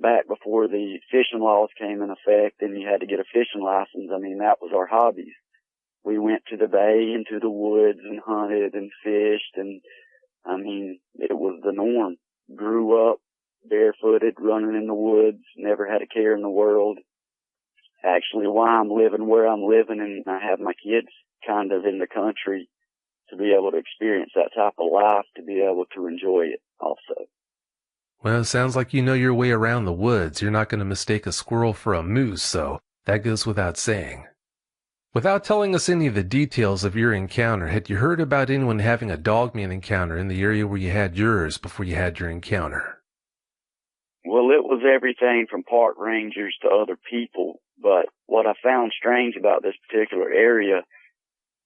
back before the fishing laws came in effect and you had to get a fishing license. I mean, that was our hobbies. We went to the bay and to the woods and hunted and fished, and I mean, it was the norm. Grew up barefooted, running in the woods, never had a care in the world. Actually, why I'm living where I'm living, and I have my kids kind of in the country to be able to experience that type of life, to be able to enjoy it also. Well, it sounds like you know your way around the woods. You're not going to mistake a squirrel for a moose, so that goes without saying. Without telling us any of the details of your encounter, had you heard about anyone having a dogman encounter in the area where you had yours before you had your encounter? Well, it was everything from park rangers to other people, but what I found strange about this particular area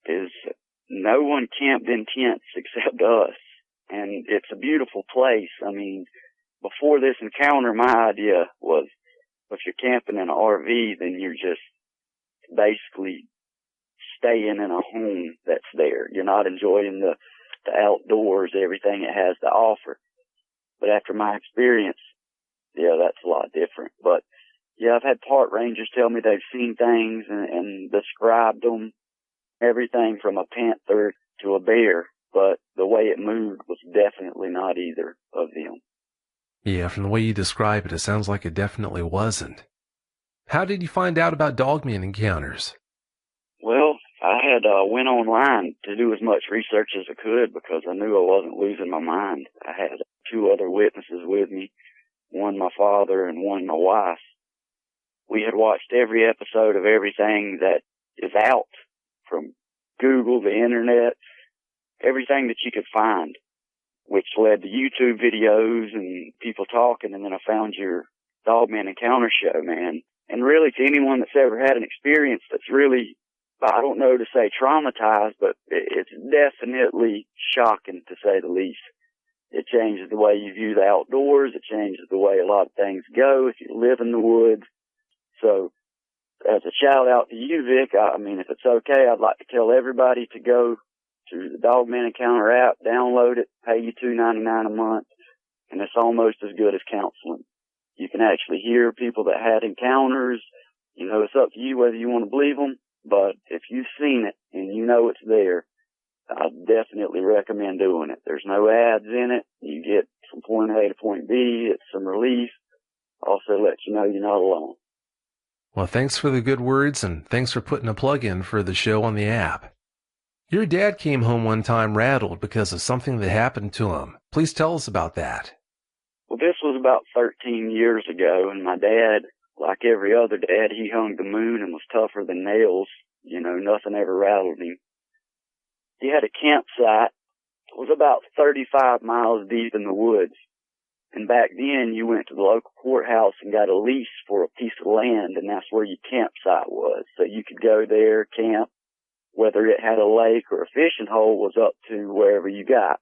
is no one camped in tents except us, and it's a beautiful place. I mean, before this encounter, my idea was if you're camping in an RV, then you're just basically staying in a home that's there. You're not enjoying the outdoors, everything it has to offer. But after my experience, yeah, that's a lot different. But yeah, I've had park rangers tell me they've seen things and described them, everything from a panther to a bear, but the way it moved was definitely not either of them. Yeah, from the way you describe it, it sounds like it definitely wasn't. How did you find out about dogman encounters? Well, I had went online to do as much research as I could because I knew I wasn't losing my mind. I had 2 other witnesses with me, one my father and one my wife. We had watched every episode of everything that is out, from Google, the internet, everything that you could find, which led to YouTube videos and people talking, and then I found your Dogman Encounter show, man. And really, to anyone that's ever had an experience that's really, I don't know to say traumatized, but it's definitely shocking, to say the least. It changes the way you view the outdoors. It changes the way a lot of things go if you live in the woods. So, as a shout out to you, Vic, I mean, if it's okay, I'd like to tell everybody to go to the Dogman Encounter app, download it, pay you $2.99 a month, and it's almost as good as counseling. You can actually hear people that had encounters. You know, it's up to you whether you want to believe them, but if you've seen it and you know it's there, I definitely recommend doing it. There's no ads in it. You get from point A to point B. It's some relief. Also lets you know you're not alone. Well, thanks for the good words, and thanks for putting a plug in for the show on the app. Your dad came home one time rattled because of something that happened to him. Please tell us about that. Well, this was about 13 years ago, and my dad, like every other dad, he hung the moon and was tougher than nails. You know, nothing ever rattled him. He had a campsite. It was about 35 miles deep in the woods. And back then, you went to the local courthouse and got a lease for a piece of land, and that's where your campsite was. So you could go there, camp. Whether it had a lake or a fishing hole was up to wherever you got.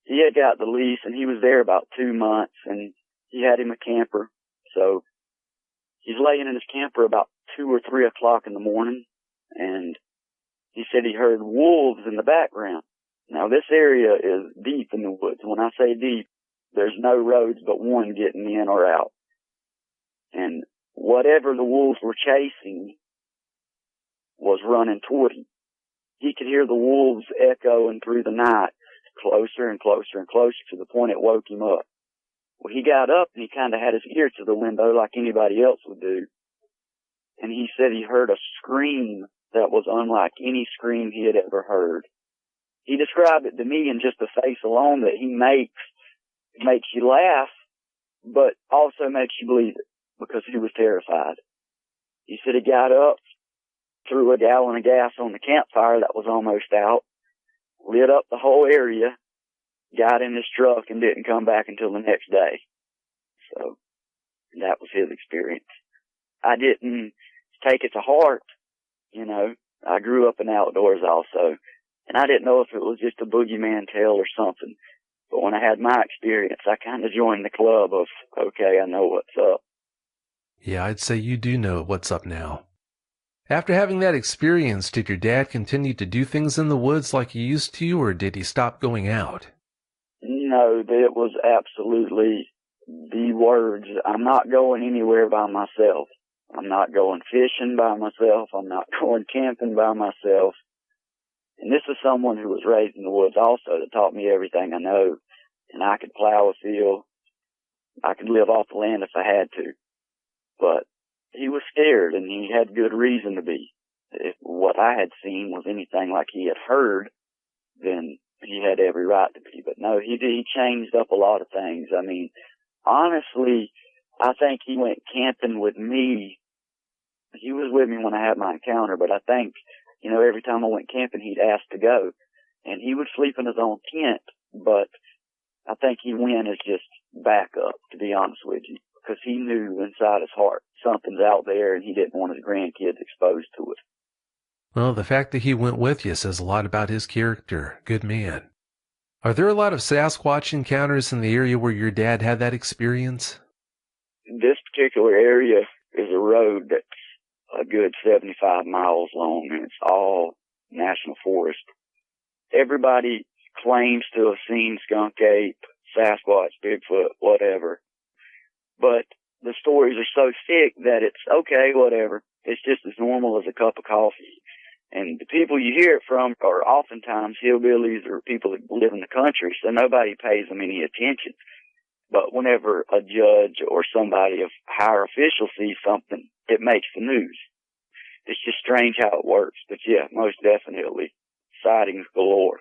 He had got the lease, and he was there about 2 months, and he had him a camper. So he's laying in his camper about 2 or 3 o'clock in the morning, and he said he heard wolves in the background. Now, this area is deep in the woods. When I say deep, there's no roads but one getting in or out. And whatever the wolves were chasing was running toward him. He could hear the wolves echoing through the night, closer and closer and closer, to the point it woke him up. Well, he got up and he kind of had his ear to the window like anybody else would do. And he said he heard a scream that was unlike any scream he had ever heard. He described it to me in just the face alone that he makes you laugh, but also makes you believe it, because he was terrified. He said he got up, threw a gallon of gas on the campfire that was almost out, lit up the whole area, got in his truck, and didn't come back until the next day. So that was his experience. I didn't take it to heart. You know, I grew up in outdoors also, and I didn't know if it was just a boogeyman tale or something. But when I had my experience, I kind of joined the club of, okay, I know what's up. Yeah, I'd say you do know what's up now. After having that experience, did your dad continue to do things in the woods like he used to, or did he stop going out? No, it was absolutely the words, I'm not going anywhere by myself. I'm not going fishing by myself. I'm not going camping by myself. And this is someone who was raised in the woods also that taught me everything I know. And I could plow a field. I could live off the land if I had to. But he was scared, and he had good reason to be. If what I had seen was anything like he had heard, then he had every right to be. But no, he changed up a lot of things. I mean, honestly, I think he went camping with me. He was with me when I had my encounter, but I think, every time I went camping, he'd ask to go. And he would sleep in his own tent, but I think he went as just backup, to be honest with you, because he knew inside his heart something's out there and he didn't want his grandkids exposed to it. Well, the fact that he went with you says a lot about his character. Good man. Are there a lot of Sasquatch encounters in the area where your dad had that experience? This particular area is a road that's a good 75 miles long, and it's all national forest. Everybody claims to have seen skunk ape, Sasquatch, Bigfoot, whatever. But the stories are so thick that it's okay, whatever. It's just as normal as a cup of coffee. And the people you hear it from are oftentimes hillbillies or people that live in the country, so nobody pays them any attention. But whenever a judge or somebody of higher official sees something, it makes the news. It's just strange how it works. But yeah, most definitely, sightings galore.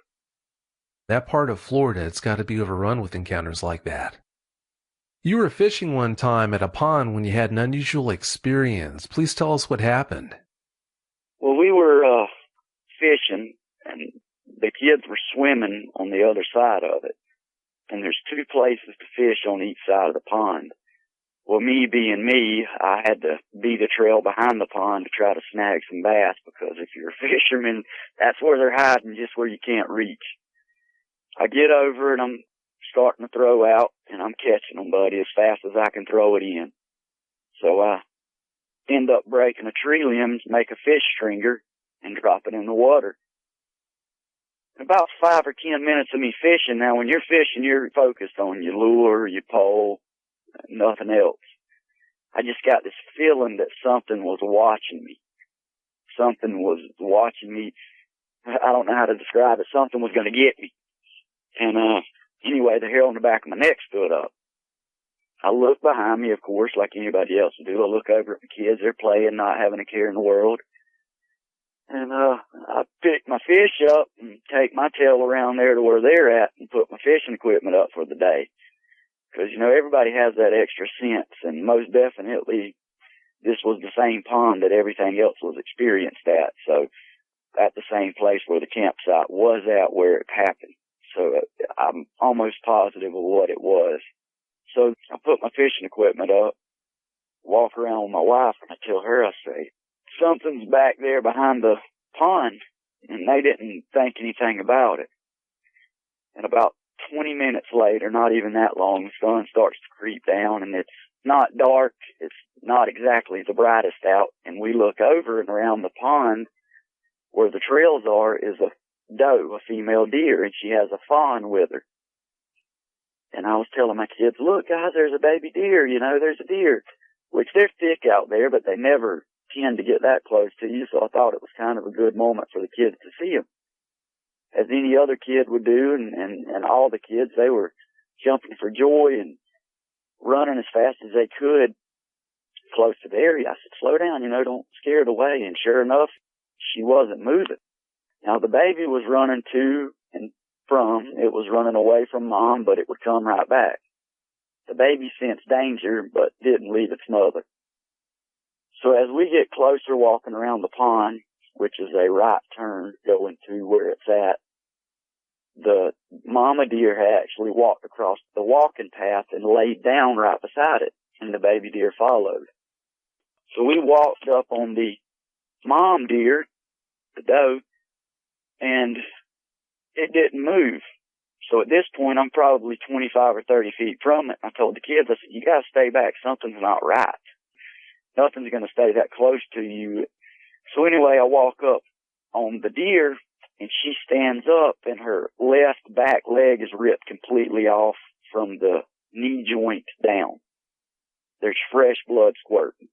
That part of Florida, it's got to be overrun with encounters like that. You were fishing one time at a pond when you had an unusual experience. Please tell us what happened. Well, we were fishing, and the kids were swimming on the other side of it. And there's two places to fish on each side of the pond. Well, me being me, I had to beat a trail behind the pond to try to snag some bass, because if you're a fisherman, that's where they're hiding, just where you can't reach. I get over and I'm starting to throw out, and I'm catching them, buddy, as fast as I can throw it in. So I end up breaking a tree limb to make a fish stringer and drop it in the water. About 5 or 10 minutes of me fishing. Now, when you're fishing, you're focused on your lure, your pole, nothing else. I just got this feeling that something was watching me. Something was watching me. I don't know how to describe it. Something was going to get me. And anyway, the hair on the back of my neck stood up. I look behind me, of course, like anybody else would do. I look over at the kids. They're playing, not having a care in the world. And I pick my fish up and take my tail around there to where they're at and put my fishing equipment up for the day. Because, everybody has that extra sense, and most definitely this was the same pond that everything else was experienced at. So at the same place where the campsite was at where it happened. So I'm almost positive of what it was. So I put my fishing equipment up, walk around with my wife, and I tell her, I say, something's back there behind the pond, and they didn't think anything about it. And about 20 minutes later, not even that long, the sun starts to creep down, and it's not dark. It's not exactly the brightest out. And we look over, and around the pond where the trails are is a doe, a female deer, and she has a fawn with her. And I was telling my kids, look, guys, there's a baby deer, there's a deer, which they're thick out there, but they never tend to get that close to you. So I thought it was kind of a good moment for the kids to see them. As any other kid would do, and all the kids, they were jumping for joy and running as fast as they could close to the area. I said, slow down, don't scare it away. And sure enough, she wasn't moving. Now, the baby was running to and from. It was running away from mom, but it would come right back. The baby sensed danger, but didn't leave its mother. So as we get closer walking around the pond, which is a right turn going to where it's at, the mama deer had actually walked across the walking path and laid down right beside it, and the baby deer followed. So we walked up on the mom deer, the doe, and it didn't move. So at this point, I'm probably 25 or 30 feet from it. I told the kids, I said, you got to stay back. Something's not right. Nothing's going to stay that close to you. So anyway, I walk up on the deer, and she stands up, and her left back leg is ripped completely off from the knee joint down. There's fresh blood squirting.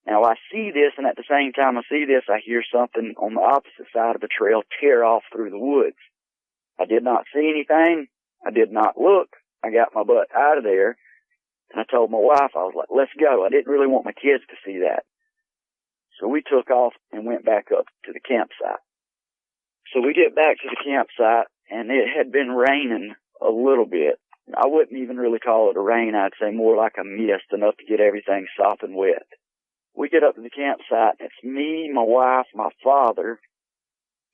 Now I see this, and at the same time I see this, I hear something on the opposite side of the trail tear off through the woods. I did not see anything. I did not look. I got my butt out of there, and I told my wife, I was like, let's go. I didn't really want my kids to see that. So we took off and went back up to the campsite. So we get back to the campsite, and it had been raining a little bit. I wouldn't even really call it a rain. I'd say more like a mist, enough to get everything soft and wet. We get up to the campsite. It's me, my wife, my father,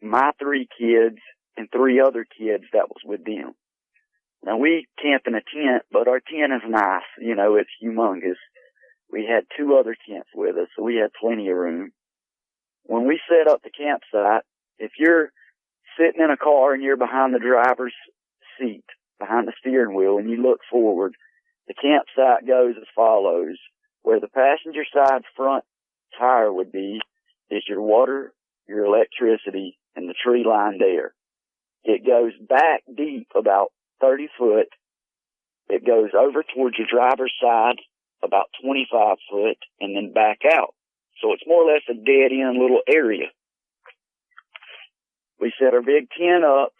my 3 kids, and 3 other kids that was with them. Now, we camp in a tent, but our tent is nice. You know, it's humongous. We had 2 other tents with us, so we had plenty of room. When we set up the campsite, if you're sitting in a car and you're behind the driver's seat, behind the steering wheel, and you look forward, the campsite goes as follows. Where the passenger side front tire would be is your water, your electricity, and the tree line there. It goes back deep about 30 foot. It goes over towards your driver's side about 25 foot and then back out. So it's more or less a dead end little area. We set our big tent up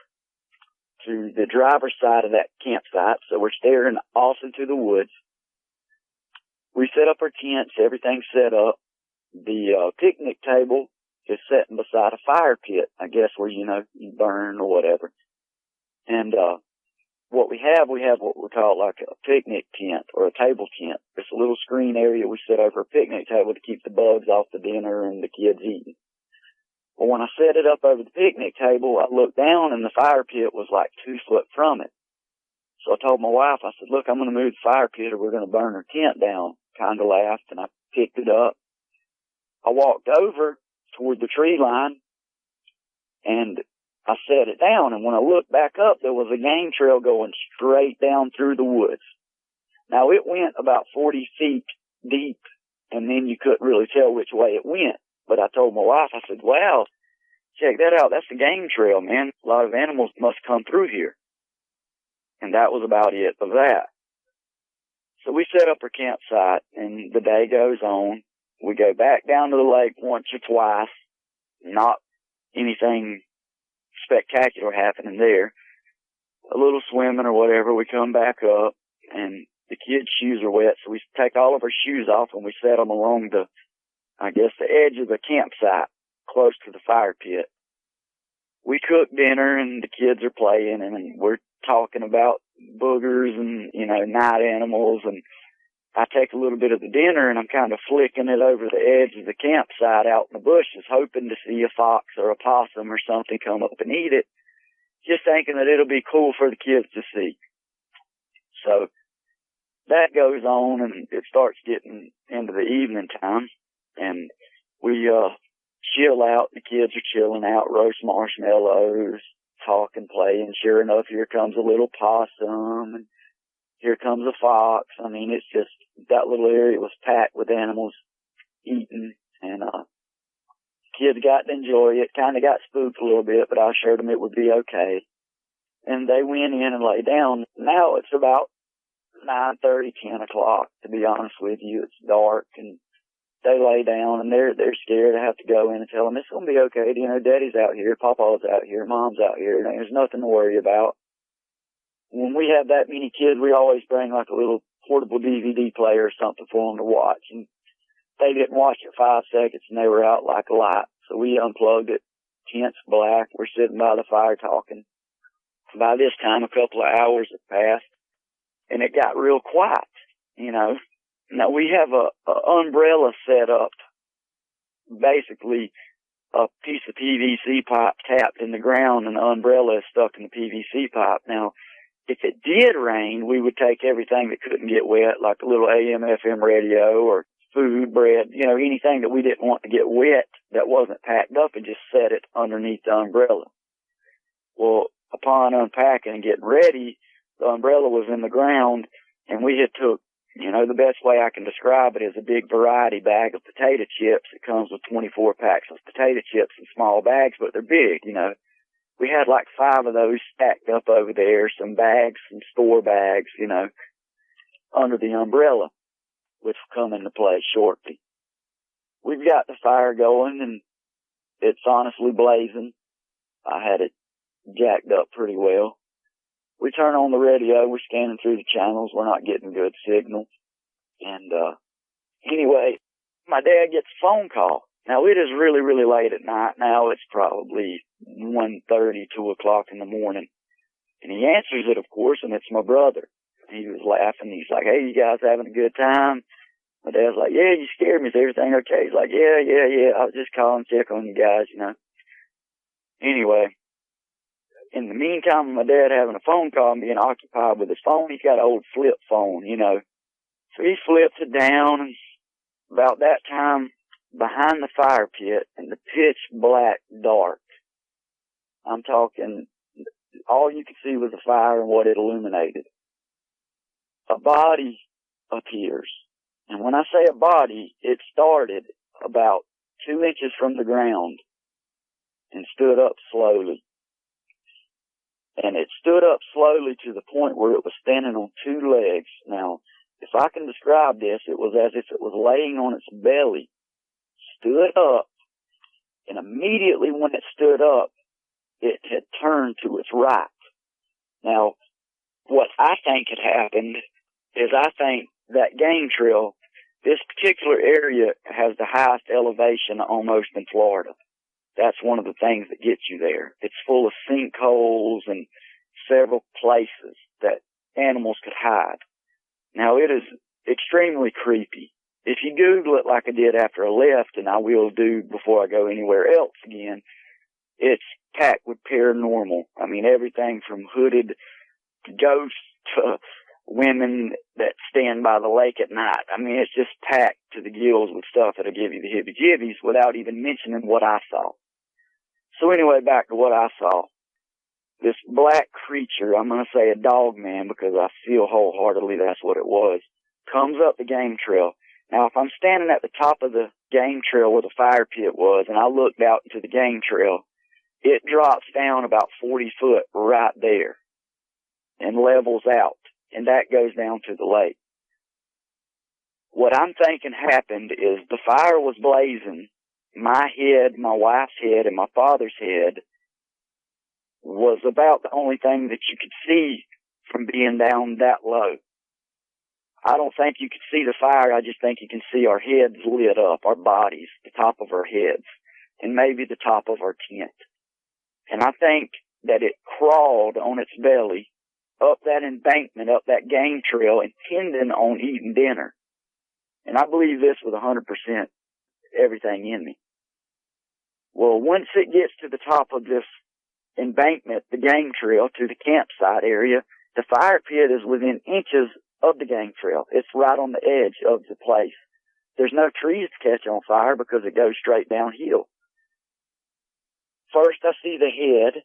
to the driver's side of that campsite, so we're staring off into the woods. We set up our tents, everything's set up. The picnic table is sitting beside a fire pit, I guess, where, you burn or whatever. And what we have what we call like a picnic tent or a table tent. It's a little screen area we set over a picnic table to keep the bugs off the dinner and the kids eating. Well, when I set it up over the picnic table, I looked down and the fire pit was like 2 foot from it. So I told my wife, I said, look, I'm going to move the fire pit or we're going to burn our tent down. Kind of laughed, and I picked it up. I walked over toward the tree line, and I set it down. And when I looked back up, there was a game trail going straight down through the woods. Now, it went about 40 feet deep, and then you couldn't really tell which way it went. But I told my wife, I said, wow, check that out. That's the game trail, man. A lot of animals must come through here. And that was about it of that. So we set up our campsite, and the day goes on. We go back down to the lake once or twice. Not anything spectacular happening there. A little swimming or whatever. We come back up, and the kids' shoes are wet, so we take all of our shoes off, and we set them along the edge of the campsite, close to the fire pit. We cook dinner, and the kids are playing, and we're talking about boogers and, night animals, and I take a little bit of the dinner and I'm kind of flicking it over the edge of the campsite out in the bushes, hoping to see a fox or a possum or something come up and eat it, just thinking that it'll be cool for the kids to see. So that goes on, and it starts getting into the evening time, and we chill out. The kids are chilling out, roast marshmallows, talk and play, and sure enough, here comes a little possum, and here comes a fox. I mean, it's just, that little area was packed with animals eating, and kids got to enjoy it. Kind of got spooked a little bit, but I assured them it would be okay. And they went in and lay down. Now it's about 9:30, 10 o'clock, to be honest with you. It's dark, and they lay down, and they're scared. I have to go in and tell them it's going to be okay. Daddy's out here, Papa's out here, Mom's out here. There's nothing to worry about. When we have that many kids, we always bring like a little portable DVD player or something for them to watch. And they didn't watch it 5 seconds, and they were out like a light. So we unplugged it. Tent's black. We're sitting by the fire talking. By this time, a couple of hours had passed, and it got real quiet, Now, we have a umbrella set up, basically a piece of PVC pipe tapped in the ground, and the umbrella is stuck in the PVC pipe. Now, if it did rain, we would take everything that couldn't get wet, like a little AM, FM radio or food, bread, anything that we didn't want to get wet that wasn't packed up, and just set it underneath the umbrella. Well, upon unpacking and getting ready, the umbrella was in the ground, and we had took, the best way I can describe it is a big variety bag of potato chips. It comes with 24 packs of potato chips in small bags, but they're big, We had like 5 of those stacked up over there, some bags, some store bags, under the umbrella, which will come into play shortly. We've got the fire going, and it's honestly blazing. I had it jacked up pretty well. We turn on the radio. We're scanning through the channels. We're not getting good signal. And anyway, my dad gets a phone call. Now, it is really, really late at night. Now it's probably 1:30, 2 o'clock in the morning. And he answers it, of course, and it's my brother. He was laughing. He's like, "Hey, you guys having a good time?" My dad's like, "Yeah, you scared me. Is everything okay?" He's like, yeah. I was just calling to check on you guys, you know. Anyway, in the meantime, my dad having a phone call and being occupied with his phone, he's got an old flip phone, you know. So he flips it down, and about that time, behind the fire pit, in the pitch black dark, I'm talking, all you could see was the fire and what it illuminated. A body appears. And when I say a body, it started about 2 inches from the ground and stood up slowly. And it stood up slowly to the point where it was standing on 2 legs. Now, if I can describe this, it was as if it was laying on its belly, stood up, and immediately when it stood up, it had turned to its right. Now, what I think had happened is I think that game trail, this particular area has the highest elevation almost in Florida. That's one of the things that gets you there. It's full of sinkholes and several places that animals could hide. Now, it is extremely creepy. If you Google it like I did after I left, and I will do before I go anywhere else again, it's packed with paranormal. I mean, everything from hooded ghosts to women that stand by the lake at night. I mean, it's just packed to the gills with stuff that'll give you the heebie-jeebies without even mentioning what I saw. So anyway, back to what I saw. This black creature, I'm going to say a dog man because I feel wholeheartedly that's what it was, comes up the game trail. Now, if I'm standing at the top of the game trail where the fire pit was and I looked out into the game trail, it drops down about 40 foot right there and levels out. And that goes down to the lake. What I'm thinking happened is the fire was blazing. My head, my wife's head, and my father's head was about the only thing that you could see from being down that low. I don't think you could see the fire. I just think you can see our heads lit up, our bodies, the top of our heads, and maybe the top of our tent. And I think that it crawled on its belly up that embankment, up that game trail, intending on eating dinner. And I believe this with 100% everything in me. Well, once it gets to the top of this embankment, the game trail, to the campsite area, the fire pit is within inches of the game trail. It's right on the edge of the place. There's no trees to catch on fire because it goes straight downhill. First, I see the head,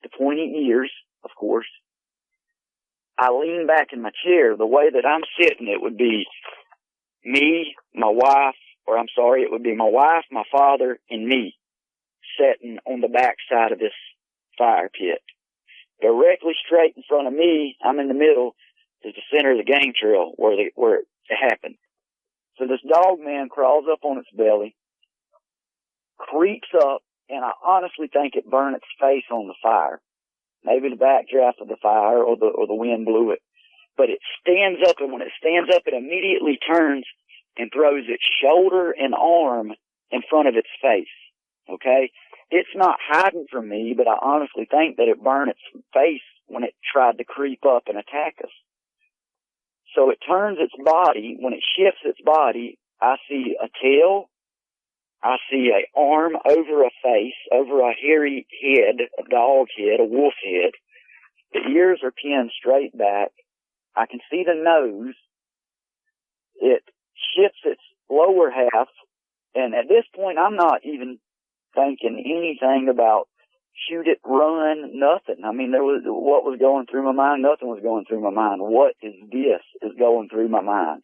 the pointy ears, of course. I lean back in my chair. The way that I'm sitting, it would be me, my wife, it would be my wife, my father, and me sitting on the back side of this fire pit. Directly straight in front of me, I'm in the middle, is the center of the game trail where it happened. So this dog man crawls up on its belly, creeps up, and I honestly think it burned its face on the fire. Maybe the backdraft of the fire or the wind blew it. But it stands up, and when it stands up, it immediately turns and throws its shoulder and arm in front of its face. Okay? It's not hiding from me, but I honestly think that it burned its face when it tried to creep up and attack us. So it turns its body. When it shifts its body, I see a tail. I see an arm over a face, over a hairy head, a dog head, a wolf head. The ears are pinned straight back. I can see the nose. It shifts its lower half. And at this point, I'm not even thinking anything about shoot it, run, nothing. I mean, what was going through my mind? Nothing was going through my mind. What is this is going through my mind?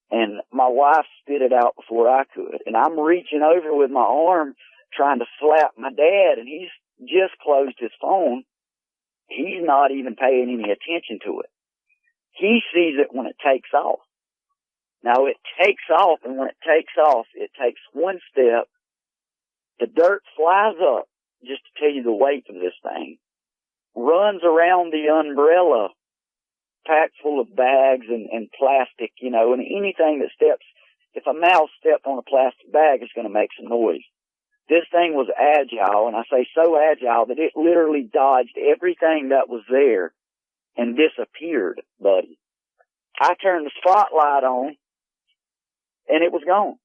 And my wife spit it out before I could. And I'm reaching over with my arm trying to slap my dad, and he's just closed his phone. He's not even paying any attention to it. He sees it when it takes off. Now it takes off, and when it takes off, it takes one step. The dirt flies up, just to tell you the weight of this thing, runs around the umbrella, packed full of bags and plastic, and anything that steps, if a mouse stepped on a plastic bag, it's going to make some noise. This thing was agile, and I say so agile that it literally dodged everything that was there and disappeared, buddy. I turned the spotlight on, and it was gone.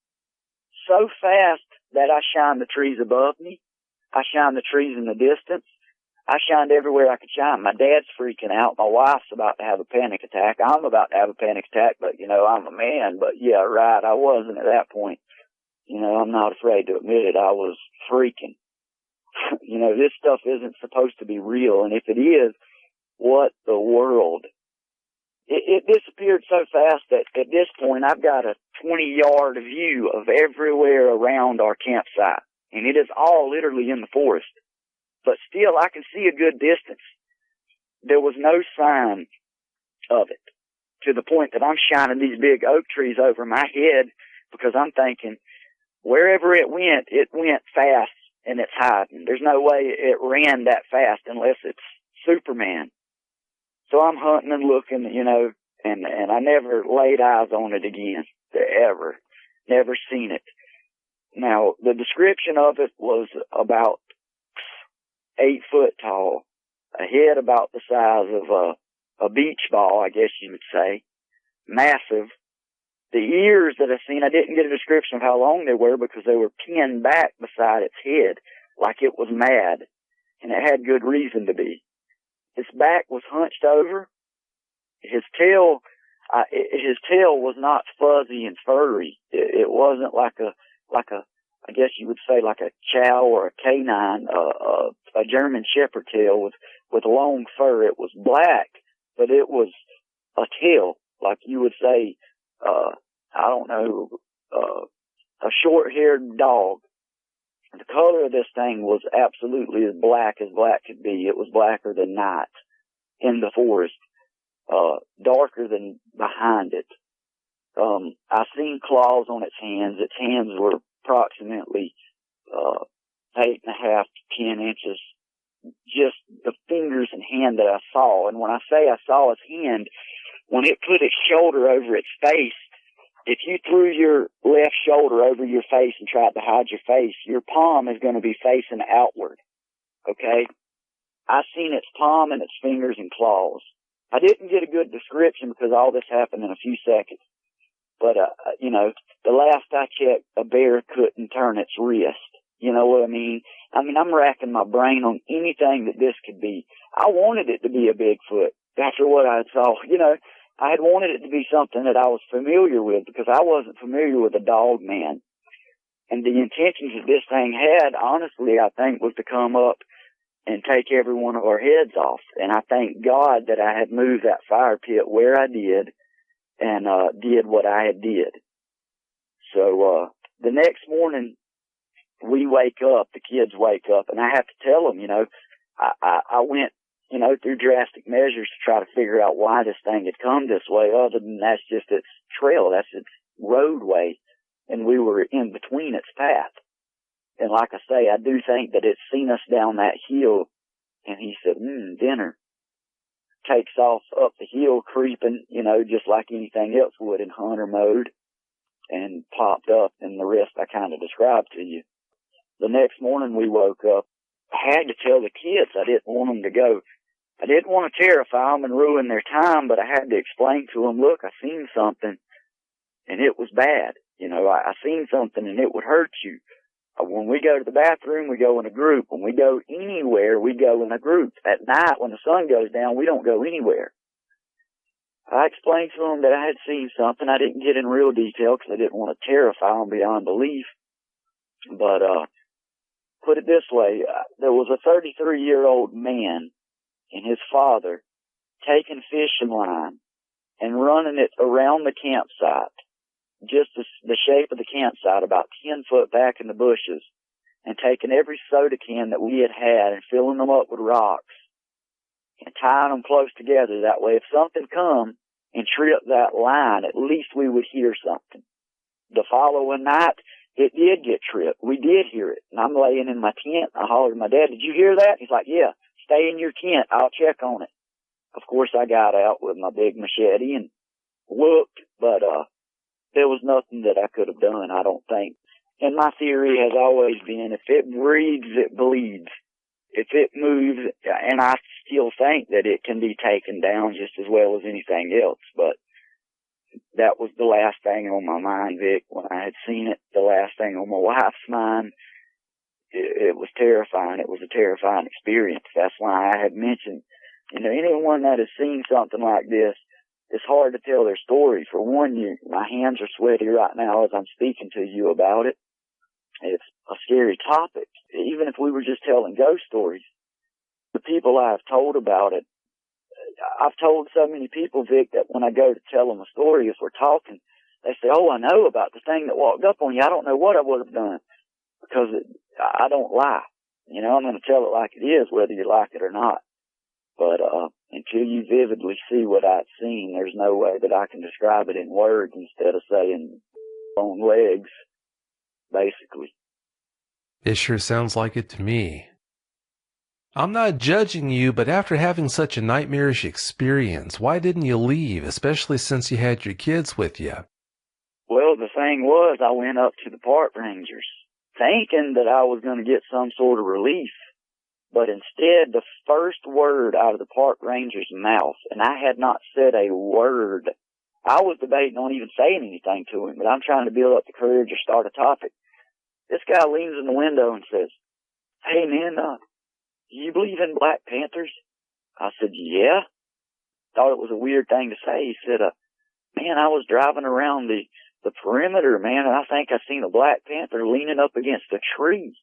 So fast that I shined the trees above me. I shined the trees in the distance. I shined everywhere I could shine. My dad's freaking out. My wife's about to have a panic attack. I'm about to have a panic attack, but, I'm a man. But, yeah, right, I wasn't at that point. I'm not afraid to admit it. I was freaking. This stuff isn't supposed to be real. And if it is, what the world? It disappeared so fast that at this point I've got a 20-yard view of everywhere around our campsite. And it is all literally in the forest. But still, I can see a good distance. There was no sign of it, to the point that I'm shining these big oak trees over my head because I'm thinking, wherever it went fast and it's hiding. There's no way it ran that fast unless it's Superman. So I'm hunting and looking, and I never laid eyes on it again, ever. Never seen it. Now, the description of it was about 8 foot tall, a head about the size of a beach ball, I guess you would say, massive. The ears that I seen, I didn't get a description of how long they were because they were pinned back beside its head like it was mad, and it had good reason to be. His back was hunched over. His tail was not fuzzy and furry. It wasn't like a, I guess you would say like a chow or a canine, a German shepherd tail with long fur. It was black, but it was a tail, like you would say, I don't know, a short-haired dog. The color of this thing was absolutely as black could be. It was blacker than night in the forest, darker than behind it. I seen claws on its hands. Its hands were approximately 8.5 to 10 inches. Just the fingers and hand that I saw. And when I say I saw its hand, when it put its shoulder over its face, if you threw your left shoulder over your face and tried to hide your face, your palm is going to be facing outward. Okay? I seen its palm and its fingers and claws. I didn't get a good description because all this happened in a few seconds. But, the last I checked, a bear couldn't turn its wrist. You know what I mean? I'm racking my brain on anything that this could be. I wanted it to be a Bigfoot after what I saw. I had wanted it to be something that I was familiar with because I wasn't familiar with a dog man. And the intentions that this thing had, honestly, I think was to come up and take every one of our heads off. And I thank God that I had moved that fire pit where I did and did what I had did. So the next morning, we wake up, the kids wake up, and I have to tell them, I went, through drastic measures to try to figure out why this thing had come this way, other than that's just its trail, that's its roadway, and we were in between its path. And like I say, I do think that it's seen us down that hill, and he said, dinner. Takes off up the hill, creeping, just like anything else would in hunter mode, and popped up, and the rest I kind of described to you. The next morning we woke up. I had to tell the kids I didn't want them to go. I didn't want to terrify them and ruin their time, but I had to explain to them, look, I seen something, and it was bad. I seen something, and it would hurt you. When we go to the bathroom, we go in a group. When we go anywhere, we go in a group. At night, when the sun goes down, we don't go anywhere. I explained to them that I had seen something. I didn't get in real detail because I didn't want to terrify them beyond belief. But, put it this way, there was a 33-year-old man and his father taking fishing line and running it around the campsite, just the shape of the campsite, about 10 foot back in the bushes, and taking every soda can that we had and filling them up with rocks and tying them close together. That way, if something come and trip that line, at least we would hear something. The following night, it did get tripped. We did hear it. And I'm laying in my tent. I hollered at my dad, "Did you hear that?" He's like, "Yeah, stay in your tent. I'll check on it." Of course, I got out with my big machete and looked, but there was nothing that I could have done, I don't think. And my theory has always been, if it breathes, it bleeds. If it moves, and I still think that it can be taken down just as well as anything else, but that was the last thing on my mind, Vic. When I had seen it, the last thing on my wife's mind, it was terrifying. It was a terrifying experience. That's why I had mentioned, anyone that has seen something like this, it's hard to tell their story. For one, my hands are sweaty right now as I'm speaking to you about it. It's a scary topic. Even if we were just telling ghost stories, the people I've told about it, I've told so many people, Vic, that when I go to tell them a story, if we're talking, they say, "Oh, I know about the thing that walked up on you. I don't know what I would have done," because I don't lie. I'm going to tell it like it is, whether you like it or not. But until you vividly see what I've seen, there's no way that I can describe it in words instead of saying on legs, basically. It sure sounds like it to me. I'm not judging you, but after having such a nightmarish experience, why didn't you leave, especially since you had your kids with you? Well, the thing was, I went up to the park rangers thinking that I was going to get some sort of relief. But instead, the first word out of the park ranger's mouth, and I had not said a word. I was debating on even saying anything to him, but I'm trying to build up the courage or start a topic. This guy leans in the window and says, "Hey, man, do you believe in Black Panthers?" I said, "Yeah." Thought it was a weird thing to say. He said, "Man, I was driving around the perimeter, man, and I think I seen a Black Panther leaning up against a tree."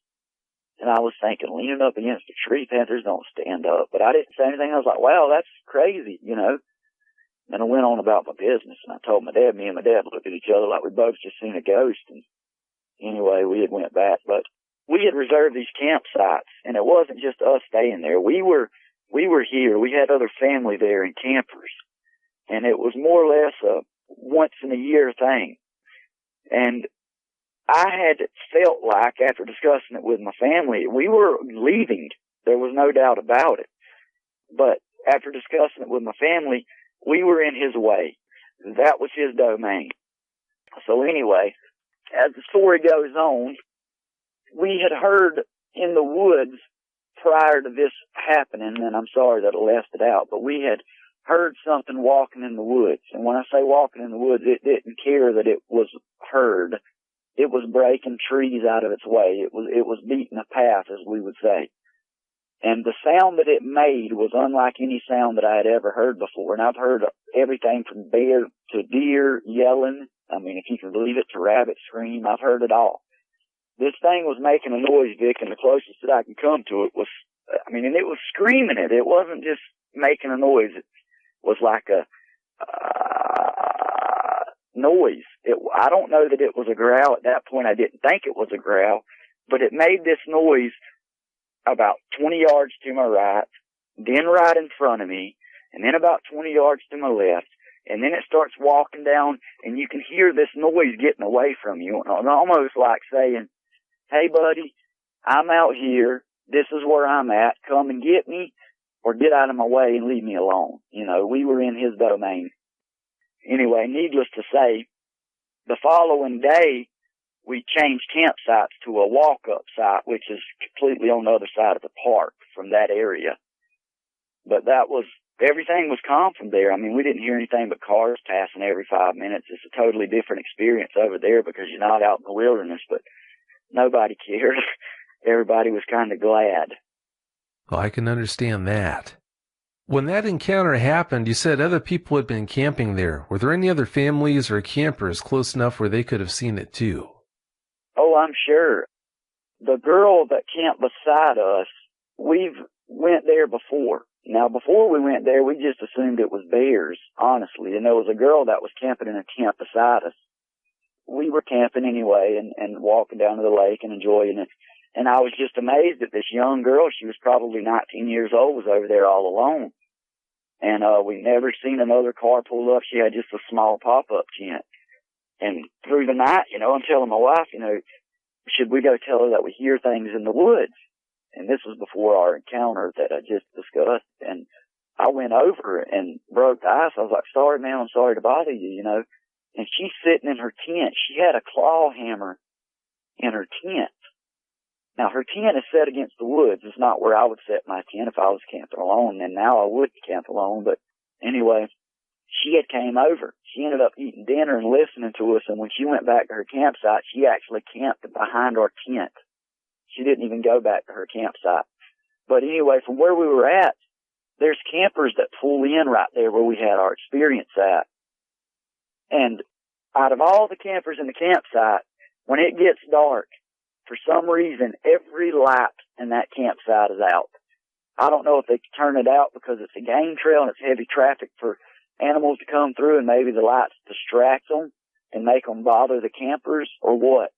And I was thinking, leaning up against a tree, panthers don't stand up. But I didn't say anything. I was like, "Wow, that's crazy," And I went on about my business, and I told my dad, me and my dad looked at each other like we both just seen a ghost. And anyway, we had went back. But we had reserved these campsites, and it wasn't just us staying there. We were here. We had other family there and campers. And it was more or less a once-in-a-year thing. And I had felt like, after discussing it with my family, we were leaving. There was no doubt about it. But after discussing it with my family, we were in his way. That was his domain. So anyway, as the story goes on, we had heard in the woods prior to this happening, and I'm sorry that I left it out, but we had heard something walking in the woods. And when I say walking in the woods, it didn't care that it was heard. It was breaking trees out of its way. It was beating a path, as we would say. And the sound that it made was unlike any sound that I had ever heard before. And I've heard everything from bear to deer yelling. I mean, if you can believe it, to rabbit scream. I've heard it all. This thing was making a noise, Vic, and the closest that I can come to it was, and it was screaming it. It wasn't just making a noise. It was like a noise. I don't know that it was a growl. At that point, I didn't think it was a growl, but it made this noise about 20 yards to my right, then right in front of me, and then about 20 yards to my left, and then it starts walking down, and you can hear this noise getting away from you, almost like saying, "Hey, buddy, I'm out here. This is where I'm at. Come and get me, or get out of my way and leave me alone." We were in his domain. Anyway, needless to say, the following day, we changed campsites to a walk-up site, which is completely on the other side of the park from that area. But everything was calm from there. We didn't hear anything but cars passing every 5 minutes. It's a totally different experience over there because you're not out in the wilderness, but nobody cared. Everybody was kind of glad. Well, I can understand that. When that encounter happened, you said other people had been camping there. Were there any other families or campers close enough where they could have seen it too? Oh, I'm sure. The girl that camped beside us, we've went there before. Now, before we went there, we just assumed it was bears, honestly. And there was a girl that was camping in a camp beside us. We were camping anyway and walking down to the lake and enjoying it. And I was just amazed that this young girl, she was probably 19 years old, was over there all alone. And we never seen another car pull up. She had just a small pop-up tent. And through the night, you know, I'm telling my wife, you know, should we go tell her that we hear things in the woods? And this was before our encounter that I just discussed. And I went over and broke the ice. I was like, sorry, man, I'm sorry to bother you, you know. And she's sitting in her tent. She had a claw hammer in her tent. Now, her tent is set against the woods. It's not where I would set my tent if I was camping alone. And now I would camp alone. But anyway, she had came over. She ended up eating dinner and listening to us. And when she went back to her campsite, she actually camped behind our tent. She didn't even go back to her campsite. But anyway, from where we were at, there's campers that pull in right there where we had our experience at. And out of all the campers in the campsite, when it gets dark, for some reason, every light in that campsite is out. I don't know if they turn it out because it's a game trail and it's heavy traffic for animals to come through, and maybe the lights distract them and make them bother the campers or what.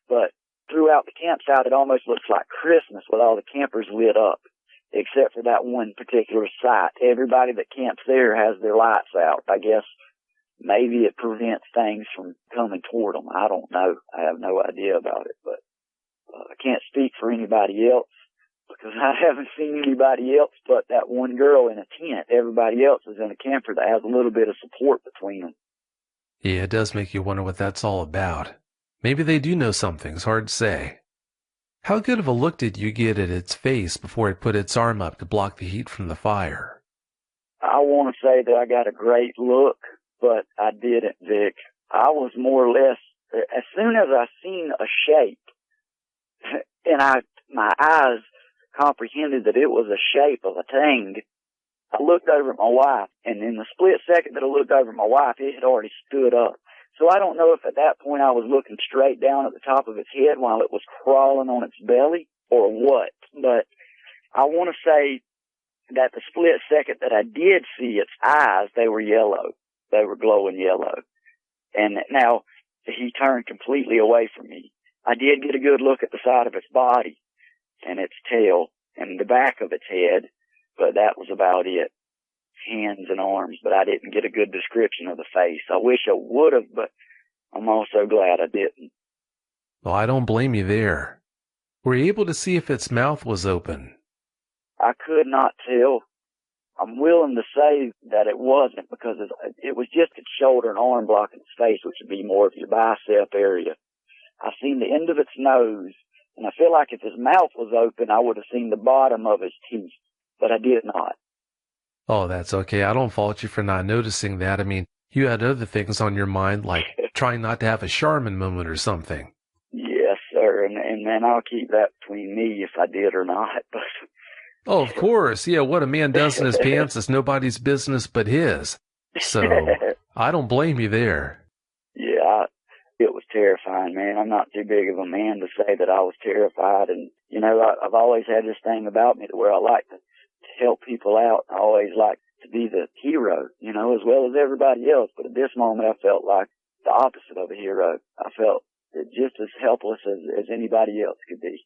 But throughout the campsite, it almost looks like Christmas with all the campers lit up, except for that one particular site. Everybody that camps there has their lights out. I guess maybe it prevents things from coming toward them. I don't know. I have no idea about it, but I can't speak for anybody else because I haven't seen anybody else but that one girl in a tent. Everybody else is in a camper that has a little bit of support between them. Yeah, it does make you wonder what that's all about. Maybe they do know something. It's hard to say. How good of a look did you get at its face before it put its arm up to block the heat from the fire? I want to say that I got a great look, but I didn't, Vic. I was more or less, as soon as I seen a shape, and my eyes comprehended that it was a shape of a thing, I looked over at my wife, and in the split second that I looked over at my wife, it had already stood up. So I don't know if at that point I was looking straight down at the top of its head while it was crawling on its belly or what. But I want to say that the split second that I did see its eyes, they were yellow. They were glowing yellow. And now he turned completely away from me. I did get a good look at the side of its body and its tail and the back of its head, but that was about it. Hands and arms, but I didn't get a good description of the face. I wish I would have, but I'm also glad I didn't. Well, I don't blame you there. Were you able to see if its mouth was open? I could not tell. I'm willing to say that it wasn't because it was just its shoulder and arm blocking its face, which would be more of your bicep area. I seen the end of its nose, and I feel like if his mouth was open, I would have seen the bottom of his teeth, but I did not. Oh, that's okay. I don't fault you for not noticing that. I mean, you had other things on your mind, like trying not to have a Charmin moment or something. Yes, sir, and man, I'll keep that between me if I did or not. But oh, of course. Yeah, what a man does in his pants is nobody's business but his. So, I don't blame you there. Yeah, it was terrifying, man. I'm not too big of a man to say that I was terrified. And, you know, I've always had this thing about me to where I like to help people out. I always like to be the hero, you know, as well as everybody else. But at this moment, I felt like the opposite of a hero. I felt just as helpless as anybody else could be.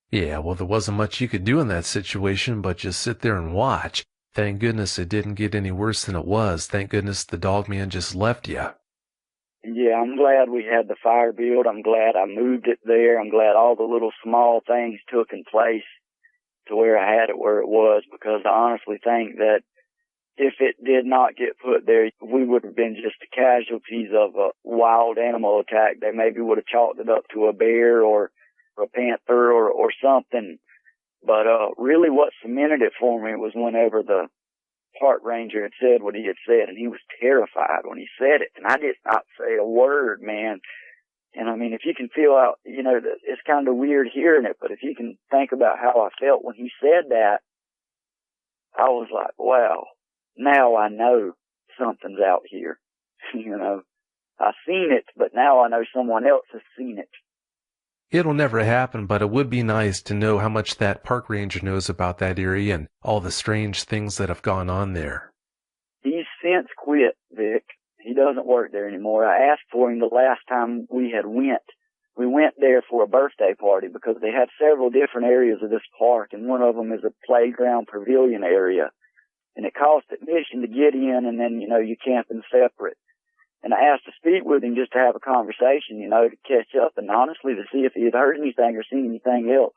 Yeah, well, there wasn't much you could do in that situation but just sit there and watch. Thank goodness it didn't get any worse than it was. Thank goodness the dog man just left you. Yeah, I'm glad we had the fire build. I'm glad I moved it there. I'm glad all the little small things took in place to where I had it where it was, because I honestly think that if it did not get put there, we would have been just the casualties of a wild animal attack. They maybe would have chalked it up to a bear or a panther or something. But really what cemented it for me was whenever the park ranger had said what he had said, and he was terrified when he said it. And I did not say a word, man. And I mean, if you can feel out, you know, it's kind of weird hearing it, but if you can think about how I felt when he said that, I was like, wow, now I know something's out here. You know, I've seen it, but now I know someone else has seen it. It'll never happen, but it would be nice to know how much that park ranger knows about that area and all the strange things that have gone on there. He's since quit, Vic. He doesn't work there anymore. I asked for him the last time we had went. We went there for a birthday party because they have several different areas of this park, and one of them is a playground pavilion area. and it cost admission to get in, and then, you camping separate. And I asked to speak with him just to have a conversation, to catch up and honestly to see if he had heard anything or seen anything else.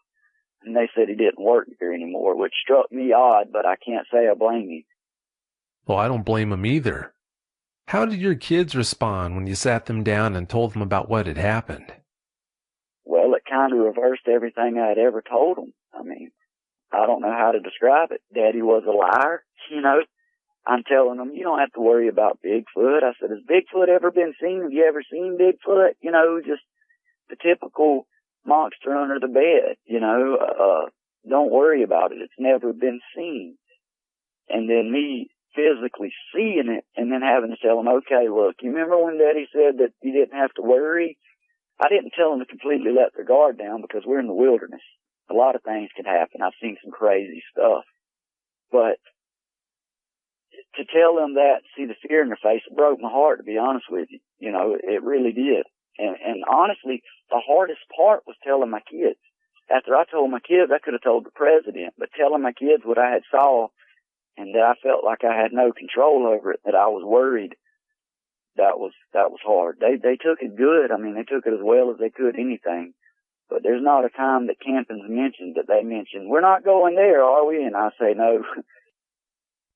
And they said he didn't work here anymore, which struck me odd, but I can't say I blame him. Well, I don't blame him either. How did your kids respond when you sat them down and told them about what had happened? Well, it kind of reversed everything I had ever told them. I mean, I don't know how to describe it. Daddy was a liar, I'm telling them, you don't have to worry about Bigfoot. I said, has Bigfoot ever been seen? Have you ever seen Bigfoot? Just the typical monster under the bed, don't worry about it. It's never been seen. And then me physically seeing it and then having to tell them, okay, look, you remember when Daddy said that you didn't have to worry? I didn't tell them to completely let their guard down because we're in the wilderness. A lot of things can happen. I've seen some crazy stuff. But to tell them that, see the fear in their face, it broke my heart, to be honest with you. It really did. And honestly, the hardest part was telling my kids. After I told my kids, I could have told the president, but telling my kids what I had saw and that I felt like I had no control over it, that I was worried, that was hard. They took it good. I mean, they took it as well as they could anything. But there's not a time that camping's mentioned that they mentioned, we're not going there, are we? And I say no.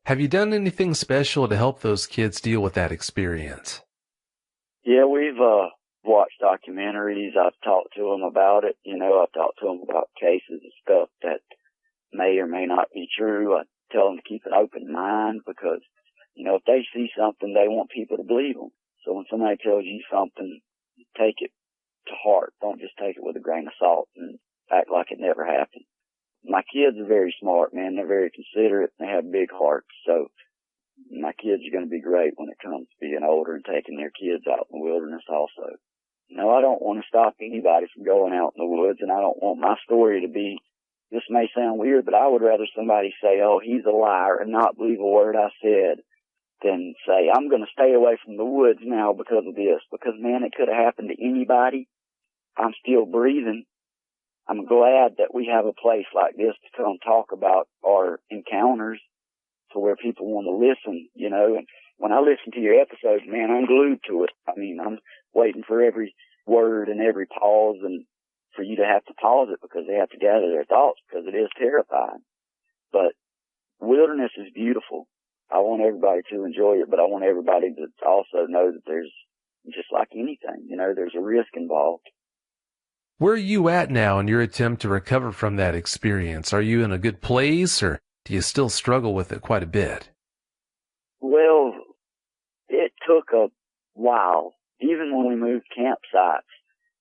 Have you done anything special to help those kids deal with that experience? Yeah, we've watched documentaries. I've talked to them about it. I've talked to them about cases and stuff that may or may not be true. I tell them to keep an open mind because, if they see something, they want people to believe them. So when somebody tells you something, take it to heart. Don't just take it with a grain of salt and act like it never happened. My kids are very smart, man. They're very considerate. They have big hearts. So my kids are going to be great when it comes to being older and taking their kids out in the wilderness also. I don't want to stop anybody from going out in the woods, and I don't want my story to be, this may sound weird, but I would rather somebody say, oh, he's a liar and not believe a word I said than say, I'm going to stay away from the woods now because of this. Because, man, it could have happened to anybody. I'm still breathing. I'm glad that we have a place like this to come talk about our encounters to where people want to listen, and when I listen to your episodes, man, I'm glued to it. I mean, I'm waiting for every word and every pause and for you to have to pause it because they have to gather their thoughts because it is terrifying. But wilderness is beautiful. I want everybody to enjoy it, but I want everybody to also know that there's, just like anything, there's a risk involved. Where are you at now in your attempt to recover from that experience? Are you in a good place, or do you still struggle with it quite a bit? Well, it took a while. Even when we moved campsites,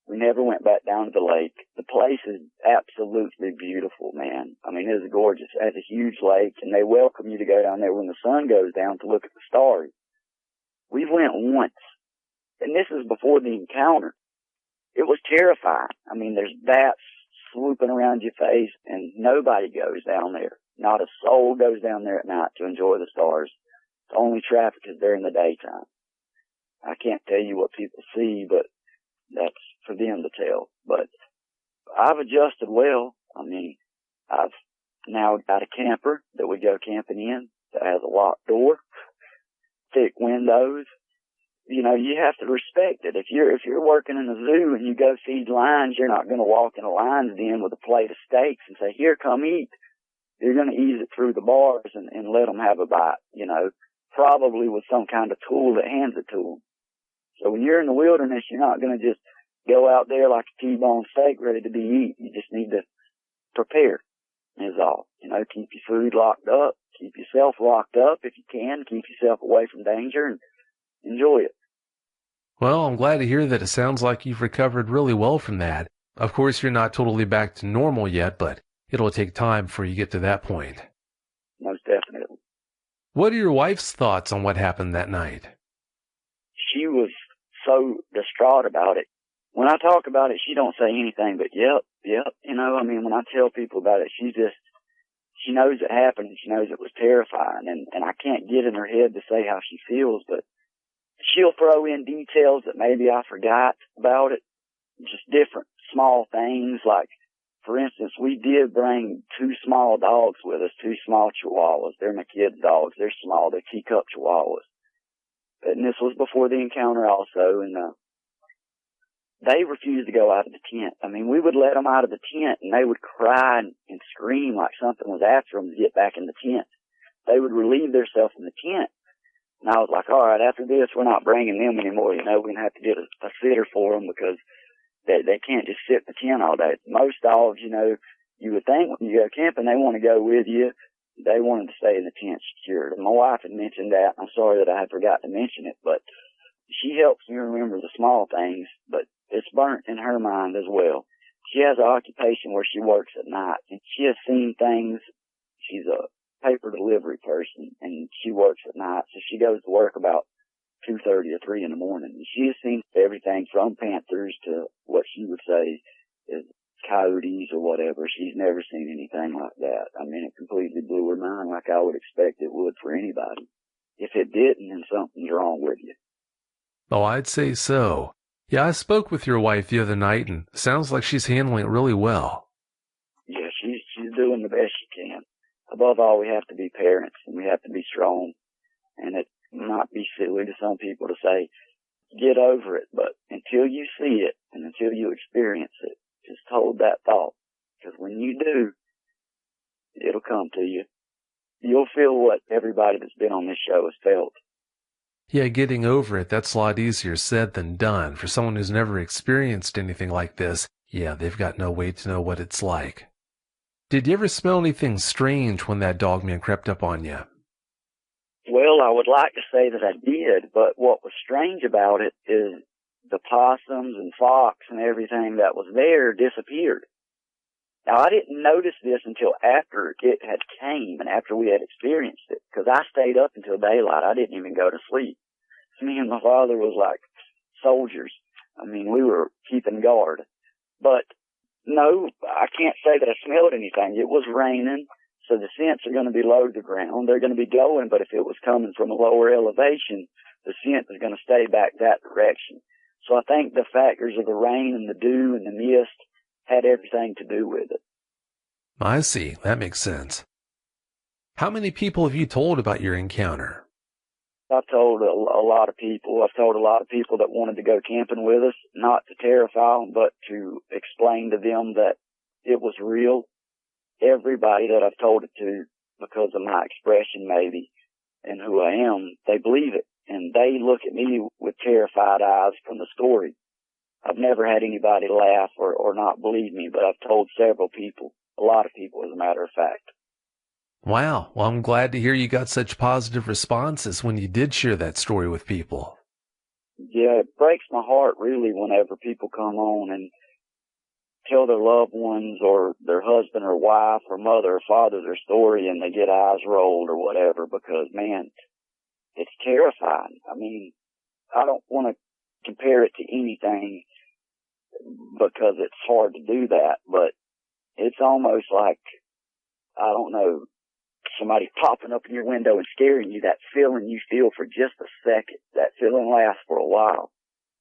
we never went back down to the lake. The place is absolutely beautiful, man. I mean, it is gorgeous. It has a huge lake, and they welcome you to go down there when the sun goes down to look at the stars. We went once, and this is before the encounter. It was terrifying. I mean, there's bats swooping around your face, and nobody goes down there. Not a soul goes down there at night to enjoy the stars. The only traffic is there in the daytime. I can't tell you what people see, but that's for them to tell. But I've adjusted well. I mean, I've now got a camper that we go camping in that has a locked door, thick windows. You have to respect it. If you're working in a zoo and you go feed lions, you're not going to walk in a lion's den with a plate of steaks and say, here, come eat. You're going to ease it through the bars and let them have a bite, probably with some kind of tool that hands it to them. So when you're in the wilderness, you're not going to just go out there like a T-bone steak ready to be eaten. You just need to prepare is all. Keep your food locked up, keep yourself locked up if you can, keep yourself away from danger and enjoy it. Well, I'm glad to hear that it sounds like you've recovered really well from that. Of course, you're not totally back to normal yet, but it'll take time before you get to that point. Most definitely. What are your wife's thoughts on what happened that night? She was so distraught about it. When I talk about it, she don't say anything but, yep. When I tell people about it, she knows it happened and she knows it was terrifying. And I can't get in her head to say how she feels, but she'll throw in details that maybe I forgot about it. Just different small things like for instance, we did bring 2 small dogs with us, 2 small chihuahuas. They're my kids' dogs. They're small. They're teacup chihuahuas. And this was before the encounter also, and they refused to go out of the tent. I mean, we would let them out of the tent, and they would cry and scream like something was after them to get back in the tent. They would relieve themselves in the tent. And I was like, all right, after this, we're not bringing them anymore. You know, we're going to have to get a sitter for them because they can't just sit in the tent all day. Most dogs, you know, you would think when you go camping, they want to go with you. They wanted to stay in the tent secured. And my wife had mentioned that. I'm sorry that I had forgot to mention it, but she helps me remember the small things, but it's burnt in her mind as well. She has an occupation where she works at night, and she has seen things. She's a paper delivery person, and she works at night, so she goes to work about 2:30 or 3 in the morning. And she has seen everything from panthers to what she would say is coyotes or whatever. She's never seen anything like that. I mean, it completely blew her mind like I would expect it would for anybody. If it didn't, then something's wrong with you. Oh, I'd say so. Yeah, I spoke with your wife the other night, and sounds like she's handling it really well. Yeah, she's doing the best she can. Above all, we have to be parents, and we have to be strong. And it might be silly to some people to say, get over it, but until you see it and until you experience it, just hold that thought. Because when you do, it'll come to you. You'll feel what everybody that's been on this show has felt. Yeah, getting over it, that's a lot easier said than done. For someone who's never experienced anything like this, yeah, they've got no way to know what it's like. Did you ever smell anything strange when that dogman crept up on you? Well, I would like to say that I did, but what was strange about it is the possums and fox and everything that was there disappeared. Now, I didn't notice this until after it had came and after we had experienced it, because I stayed up until daylight. I didn't even go to sleep. So me and my father was like soldiers. I mean, we were keeping guard. But no, I can't say that I smelled anything. It was raining, so the scents are going to be low to the ground. They're going to be going, but if it was coming from a lower elevation, the scent is going to stay back that direction. So I think the factors of the rain and the dew and the mist had everything to do with it. I see. That makes sense. How many people have you told about your encounter? I've told a lot of people. I've told a lot of people that wanted to go camping with us, not to terrify them, but to explain to them that it was real. Everybody that I've told it to, because of my expression maybe, and who I am, they believe it. And they look at me with terrified eyes from the story. I've never had anybody laugh or not believe me, but I've told several people, a lot of people, as a matter of fact. Wow. Well, I'm glad to hear you got such positive responses when you did share that story with people. Yeah, it breaks my heart, really, whenever people come on and tell their loved ones or their husband or wife or mother or father their story and they get eyes rolled or whatever, because, man, it's terrifying. I mean, I don't want to compare it to anything because it's hard to do that, but it's almost like, I don't know, somebody popping up in your window and scaring you. That feeling you feel for just a second, that feeling lasts for a while.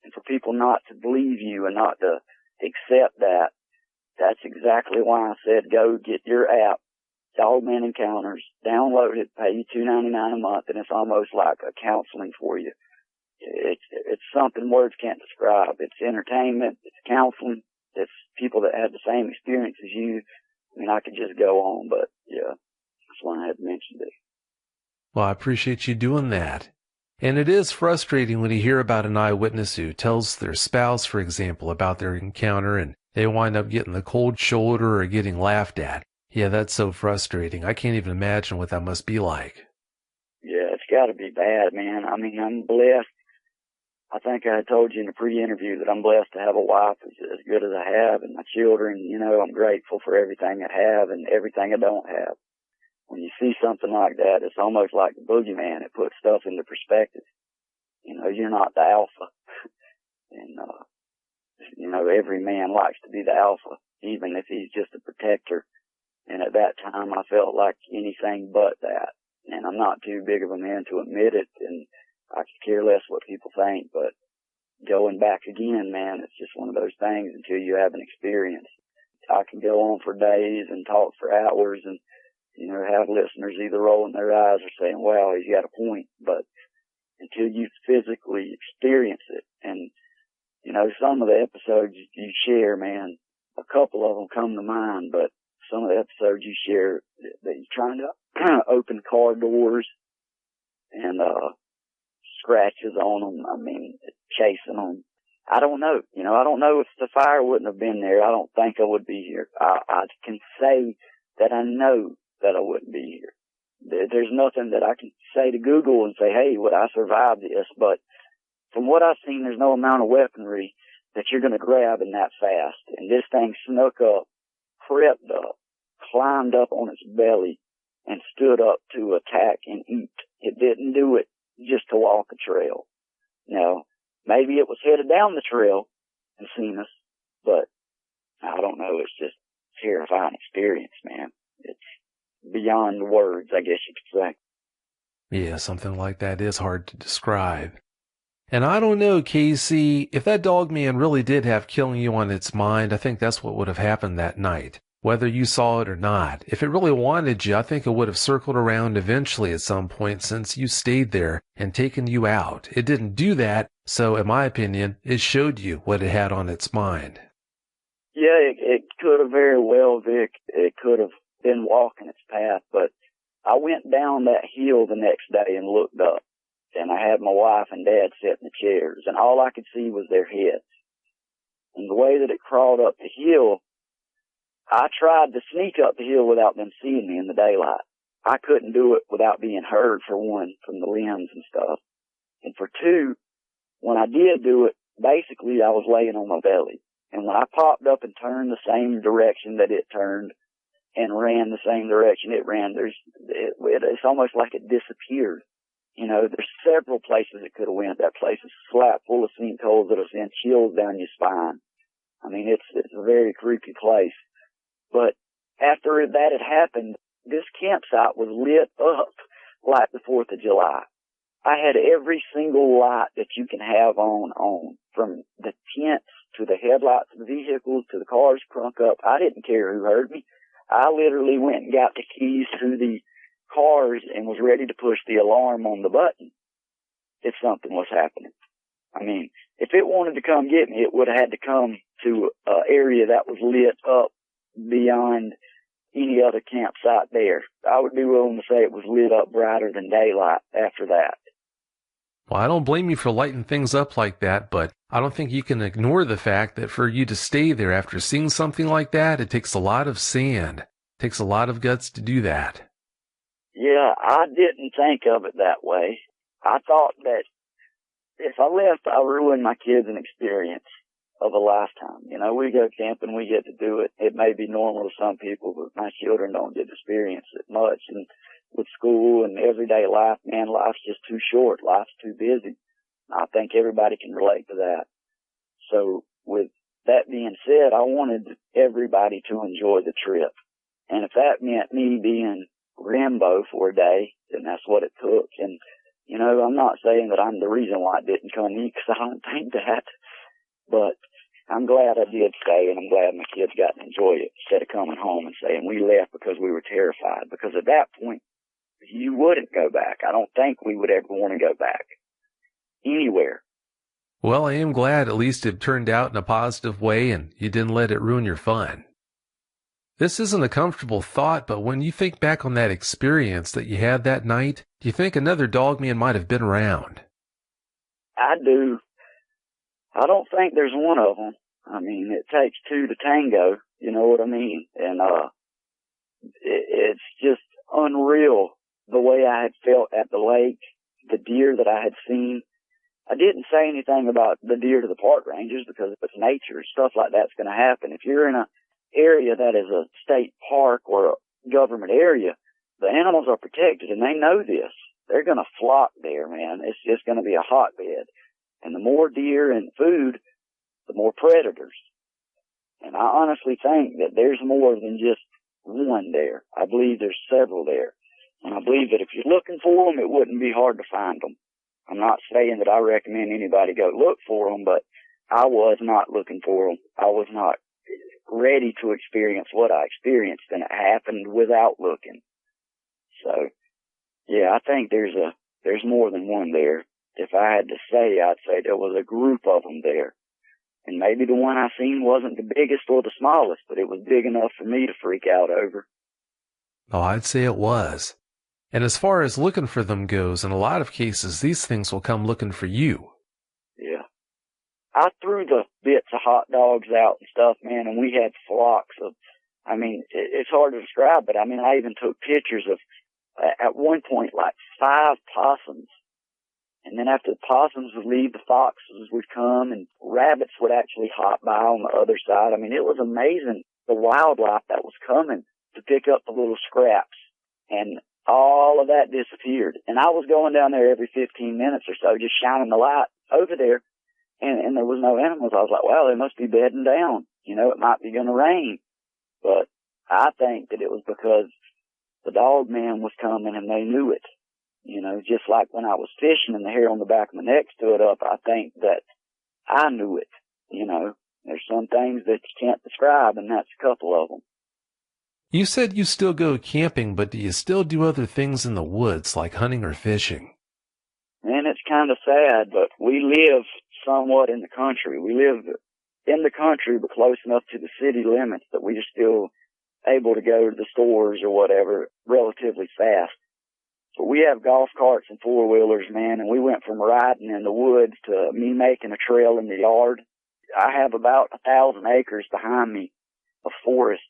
And for people not to believe you and not to accept that, that's exactly why I said go get your app, Dogman Encounters, download it, pay you $2.99 a month, and it's almost like a counseling for you. It's something words can't describe. It's entertainment, it's counseling, it's people that have the same experience as you. I mean, I could just go on, but yeah, that's why I had mentioned it. Well, I appreciate you doing that. And it is frustrating when you hear about an eyewitness who tells their spouse, for example, about their encounter and they wind up getting the cold shoulder or getting laughed at. Yeah, that's so frustrating. I can't even imagine what that must be like. Yeah, it's got to be bad, man. I mean, I'm blessed. I think I told you in the pre-interview that I'm blessed to have a wife as good as I have, and my children, you know, I'm grateful for everything I have and everything I don't have. When you see something like that, it's almost like the boogeyman. It puts stuff into perspective. You know, you're not the alpha. And, you know, every man likes to be the alpha, even if he's just a protector. And at that time, I felt like anything but that. And I'm not too big of a man to admit it, and I could care less what people think, but going back again, man, it's just one of those things until you have an experience. I can go on for days and talk for hours and, you know, have listeners either rolling their eyes or saying, wow, he's got a point. But until you physically experience it, and, you know, some of the episodes you share, man, a couple of them come to mind, but some of the episodes you share that you're trying to open car doors and scratches on them, I mean, chasing them. I don't know. You know, I don't know if the fire wouldn't have been there. I don't think I would be here. I can say that I know that I wouldn't be here. There's nothing that I can say to Google and say, hey, would I survive this? But from what I've seen, there's no amount of weaponry that you're going to grab in that fast. And this thing snuck up, crept up, climbed up on its belly, and stood up to attack and eat. It didn't do it just to walk a trail. Now, maybe it was headed down the trail and seen us, but I don't know. It's just a terrifying experience, man. It's beyond words, I guess you could say. Yeah, something like that is hard to describe. And I don't know, Casey, if that dog man really did have killing you on its mind, I think that's what would have happened that night, whether you saw it or not. If it really wanted you, I think it would have circled around eventually at some point since you stayed there and taken you out. It didn't do that, so in my opinion, it showed you what it had on its mind. Yeah, it could have very well, Vic. It could have been walking its path, but I went down that hill the next day and looked up, and I had my wife and dad sit in the chairs, and all I could see was their heads. And the way that it crawled up the hill, I tried to sneak up the hill without them seeing me in the daylight. I couldn't do it without being heard, for one, from the limbs and stuff. And for two, when I did do it, basically I was laying on my belly. And when I popped up and turned the same direction that it turned and ran the same direction it ran, it's almost like it disappeared. You know, there's several places it could have went. That place is slap full of sinkholes that'll send chills down your spine. I mean, it's a very creepy place. But after that had happened, this campsite was lit up like the 4th of July. I had every single light that you can have on, from the tents to the headlights of the vehicles to the cars crunk up. I didn't care who heard me. I literally went and got the keys to the cars and was ready to push the alarm on the button if something was happening. I mean, if it wanted to come get me, it would have had to come to an area that was lit up beyond any other campsite there. I would be willing to say it was lit up brighter than daylight after that. Well, I don't blame you for lighting things up like that, but I don't think you can ignore the fact that for you to stay there after seeing something like that, it takes a lot of sand. It takes a lot of guts to do that. Yeah, I didn't think of it that way. I thought that if I left, I ruined my kids an experience of a lifetime. You know, we go camping, we get to do it. It may be normal to some people, but my children don't get to experience it much. And with school and everyday life, man, life's just too short. Life's too busy. I think everybody can relate to that. So with that being said, I wanted everybody to enjoy the trip. And if that meant me being Rambo for a day, then that's what it took. And, you know, I'm not saying that I'm the reason why it didn't come in, because I don't think that. But I'm glad I did stay, and I'm glad my kids got to enjoy it instead of coming home and saying we left because we were terrified. Because at that point, you wouldn't go back. I don't think we would ever want to go back anywhere. Well, I am glad at least it turned out in a positive way and you didn't let it ruin your fun. This isn't a comfortable thought, but when you think back on that experience that you had that night, do you think another dogman might have been around? I do. I don't think there's one of them. I mean, it takes two to tango, you know what I mean? And it's just unreal the way I had felt at the lake, the deer that I had seen. I didn't say anything about the deer to the park rangers because it's nature. Stuff like that's going to happen. If you're in an area that is a state park or a government area, the animals are protected and they know this. They're going to flock there, man. It's just going to be a hotbed. And the more deer and food, the more predators. And I honestly think that there's more than just one there. I believe there's several there. And I believe that if you're looking for them, it wouldn't be hard to find them. I'm not saying that I recommend anybody go look for them, but I was not looking for them. I was not ready to experience what I experienced, and it happened without looking. So, yeah, I think there's more than one there. If I had to say, I'd say there was a group of them there. And maybe the one I seen wasn't the biggest or the smallest, but it was big enough for me to freak out over. Oh, I'd say it was. And as far as looking for them goes, in a lot of cases, these things will come looking for you. Yeah. I threw the bits of hot dogs out and stuff, man, and we had flocks of, I mean, it's hard to describe, but I mean, I even took pictures of, at one point, like 5 possums. And then after the possums would leave, the foxes would come, and rabbits would actually hop by on the other side. I mean, it was amazing, the wildlife that was coming to pick up the little scraps. And all of that disappeared. And I was going down there every 15 minutes or so, just shining the light over there. And there was no animals. I was like, wow, they must be bedding down. You know, it might be going to rain. But I think that it was because the dog man was coming and they knew it. You know, just like when I was fishing and the hair on the back of my neck stood up, I think that I knew it. You know, there's some things that you can't describe, and that's a couple of them. You said you still go camping, but do you still do other things in the woods, like hunting or fishing? Man, it's kind of sad, but we live somewhat in the country. We live in the country, but close enough to the city limits that we are still able to go to the stores or whatever relatively fast. But we have golf carts and four-wheelers, man, and we went from riding in the woods to me making a trail in the yard. I have about 1,000 acres behind me of forest,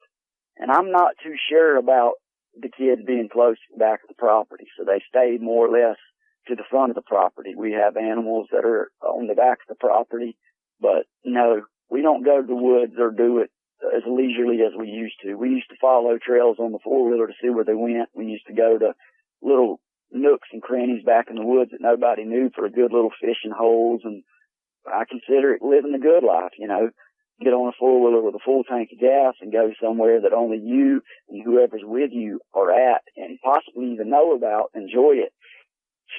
and I'm not too sure about the kids being close to the back of the property, so they stayed more or less to the front of the property. We have animals that are on the back of the property, but no, we don't go to the woods or do it as leisurely as we used to. We used to follow trails on the four-wheeler to see where they went. We used to go to little nooks and crannies back in the woods that nobody knew for good little fishing holes, and I consider it living the good life, you know. Get on a four-wheeler with a full tank of gas and go somewhere that only you and whoever's with you are at and possibly even know about, enjoy it,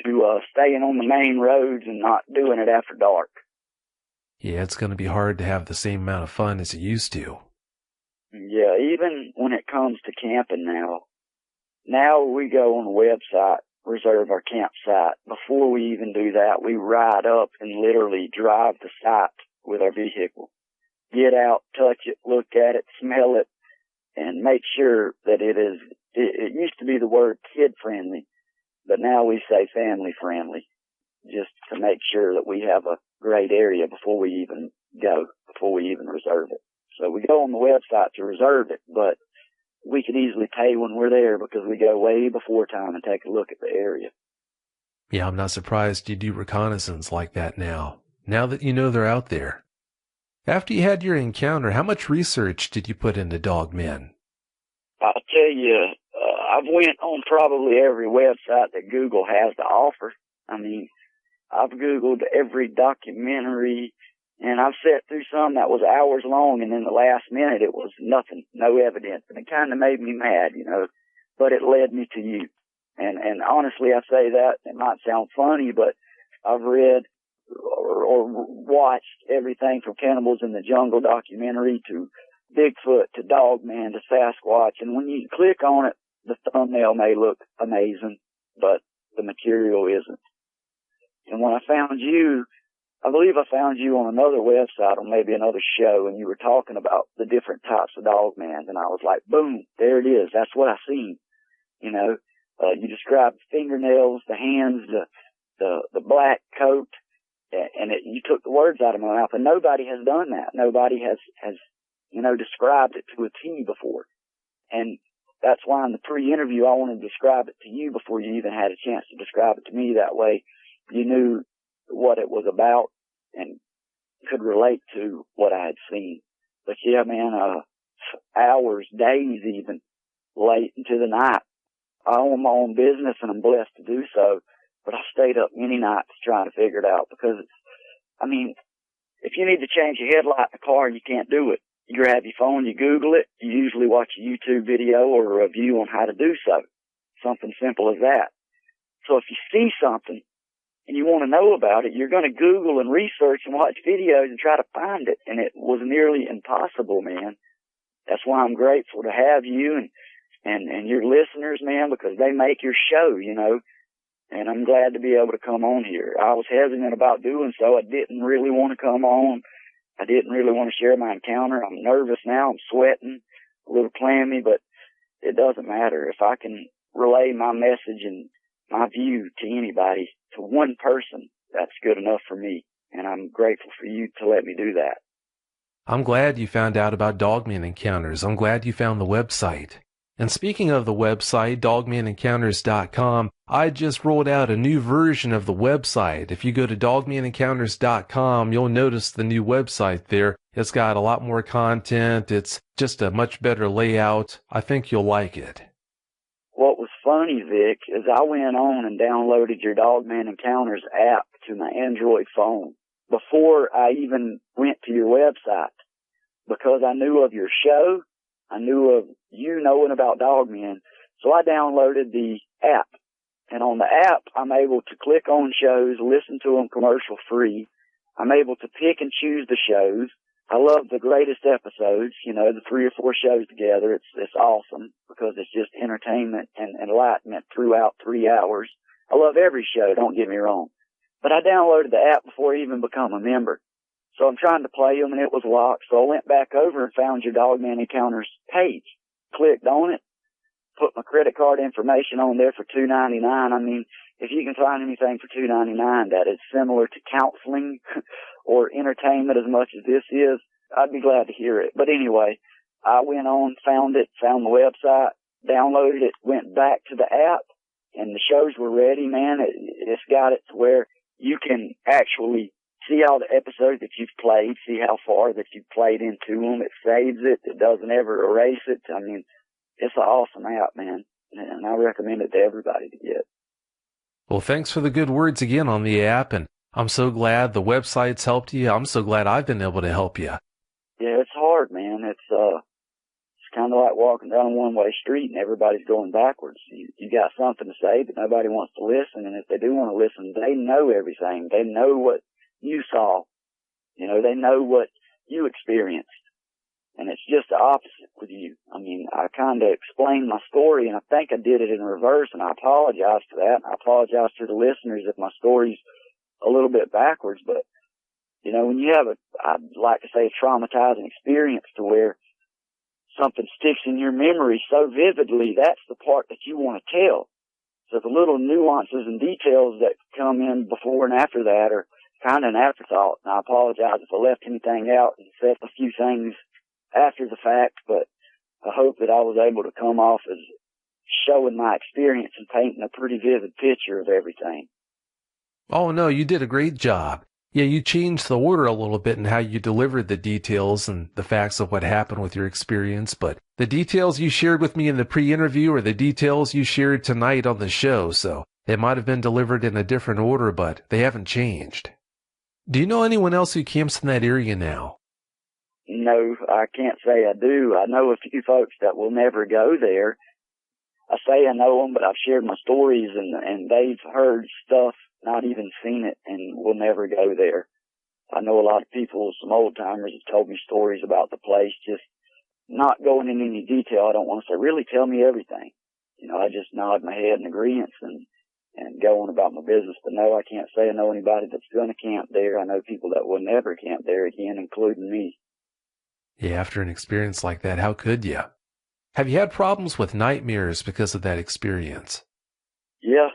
to staying on the main roads and not doing it after dark. Yeah, it's going to be hard to have the same amount of fun as you used to. Yeah, even when it comes to camping now we go on the website, reserve our campsite. Before we even do that, we ride up and literally drive the site with our vehicle. Get out, touch it, look at it, smell it, and make sure that it used to be the word kid-friendly, but now we say family-friendly, just to make sure that we have a great area before we even go, before we even reserve it. So we go on the website to reserve it, but we could easily pay when we're there because we go way before time and take a look at the area. Yeah, I'm not surprised you do reconnaissance like that now that you know they're out there. After you had your encounter, how much research did you put into dogmen? I'll tell you, I've went on probably every website that Google has to offer. I mean, I've Googled every documentary, and I've sat through some that was hours long, and in the last minute it was nothing, no evidence, and it kind of made me mad, you know, but it led me to you. And honestly, I say that, it might sound funny, but I've read or watched everything from Cannibals in the Jungle documentary to Bigfoot to Dogman to Sasquatch, and when you click on it, the thumbnail may look amazing, but the material isn't. And when I found you, I believe I found you on another website or maybe another show, and you were talking about the different types of dogman, and I was like, boom, there it is. That's what I seen. You know, you described the fingernails, the hands, the black coat, and you took the words out of my mouth, and nobody has done that. Nobody has, you know, described it to a T before. And that's why in the pre-interview I wanted to describe it to you before you even had a chance to describe it to me. That way you knew what it was about and could relate to what I had seen. But yeah, man, hours, days even, late into the night. I own my own business and I'm blessed to do so, but I stayed up many nights trying to figure it out because I mean, if you need to change your headlight in a car and you can't do it, you grab your phone, you Google it, you usually watch a YouTube video or a review on how to do so. Something simple as that. So if you see something and you want to know about it, you're going to Google and research and watch videos and try to find it. And it was nearly impossible, man. that's why I'm grateful to have you and your listeners, man, because they make your show, you know, and I'm glad to be able to come on here. I was hesitant about doing so. I didn't really want to come on. I didn't really want to share my encounter. I'm nervous now. I'm sweating, a little clammy, but it doesn't matter. If I can relay my message and my view to anybody, to one person, that's good enough for me. And I'm grateful for you to let me do that. I'm glad you found out about Dogman Encounters. I'm glad you found the website. And speaking of the website, dogmanencounters.com, I just rolled out a new version of the website. If you go to dogmanencounters.com, you'll notice the new website there. It's got a lot more content. It's just a much better layout. I think you'll like it. What was funny, Vic, is I went on and downloaded your Dogman Encounters app to my Android phone before I even went to your website, because I knew of your show. I knew of you knowing about Dogmen. So I downloaded the app. And on the app, I'm able to click on shows, listen to them commercial free. I'm able to pick and choose the shows. I love the greatest episodes, you know, the 3 or 4 shows together. It's awesome because it's just entertainment and enlightenment throughout 3 hours. I love every show, don't get me wrong. But I downloaded the app before I even become a member. So I'm trying to play them, and it was locked. So I went back over and found your Dogman Encounters page, clicked on it, put my credit card information on there for $2.99. I mean, if you can find anything for $2.99 that is similar to counseling or entertainment as much as this is, I'd be glad to hear it. But anyway, I went on, found it, found the website, downloaded it, went back to the app, and the shows were ready, man. It's got it to where you can actually see all the episodes that you've played, see how far that you've played into them. It saves it. It doesn't ever erase it. I mean, it's an awesome app, man, and I recommend it to everybody to get. Well, thanks for the good words again on the app, and I'm so glad the website's helped you. I'm so glad I've been able to help you. Yeah, it's hard, man. It's kind of like walking down a one-way street and everybody's going backwards. You got something to say, but nobody wants to listen, and if they do want to listen, they know everything. They know what you saw. You know, they know what you experienced. And it's just the opposite with you. I mean, I kind of explained my story, and I think I did it in reverse, and I apologize for that. I apologize to the listeners if my story's a little bit backwards, but, you know, when you have I'd like to say, a traumatizing experience to where something sticks in your memory so vividly, that's the part that you want to tell. So the little nuances and details that come in before and after that are kind of an afterthought. And I apologize if I left anything out and said a few things after the fact, but I hope that I was able to come off as showing my experience and painting a pretty vivid picture of everything. Oh, no, you did a great job. Yeah, you changed the order a little bit in how you delivered the details and the facts of what happened with your experience, but the details you shared with me in the pre-interview are the details you shared tonight on the show, so they might have been delivered in a different order, but they haven't changed. Do you know anyone else who camps in that area now? No, I can't say I do. I know a few folks that will never go there. I say I know them, but I've shared my stories, and they've heard stuff, not even seen it, and will never go there. I know a lot of people, some old-timers, have told me stories about the place, just not going into any detail. I don't want to say, really tell me everything. You know, I just nod my head in agreement and go on about my business. But no, I can't say I know anybody that's going to camp there. I know people that will never camp there again, including me. Yeah, after an experience like that, how could you? Have you had problems with nightmares because of that experience? Yeah,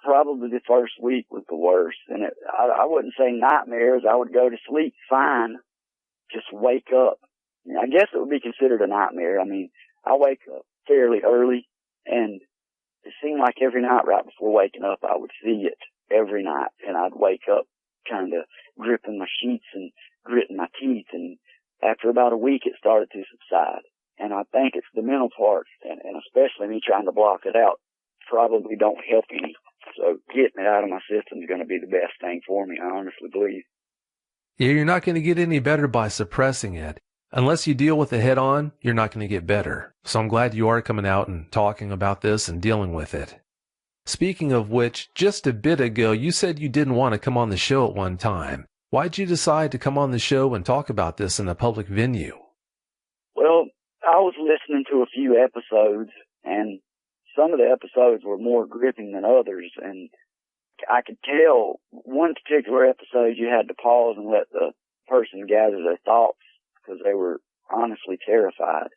probably the first week was the worst. And I wouldn't say nightmares. I would go to sleep fine, just wake up. I guess it would be considered a nightmare. I mean, I wake up fairly early, and it seemed like every night right before waking up, I would see it every night. And I'd wake up kind of gripping my sheets and gritting my teeth. And after about a week, it started to subside. And I think it's the mental part, and especially me trying to block it out, probably don't help any. So getting it out of my system is going to be the best thing for me, I honestly believe. Yeah, you're not going to get any better by suppressing it. Unless you deal with it head on, you're not going to get better. So I'm glad you are coming out and talking about this and dealing with it. Speaking of which, just a bit ago, you said you didn't want to come on the show at one time. Why'd you decide to come on the show and talk about this in a public venue? Well, I I was listening to a few episodes, and some of the episodes were more gripping than others, and I could tell one particular episode you had to pause and let the person gather their thoughts because they were honestly terrified.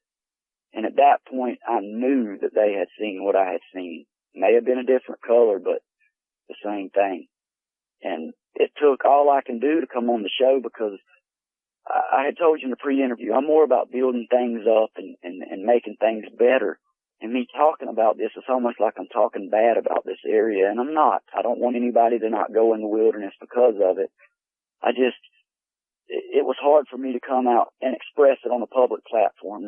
And at that point, I knew that they had seen what I had seen. It may have been a different color, but the same thing. And it took all I can do to come on the show because I had told you in the pre-interview, I'm more about building things up and making things better. And me talking about this, it's almost like I'm talking bad about this area, and I'm not. I don't want anybody to not go in the wilderness because of it. It was hard for me to come out and express it on a public platform.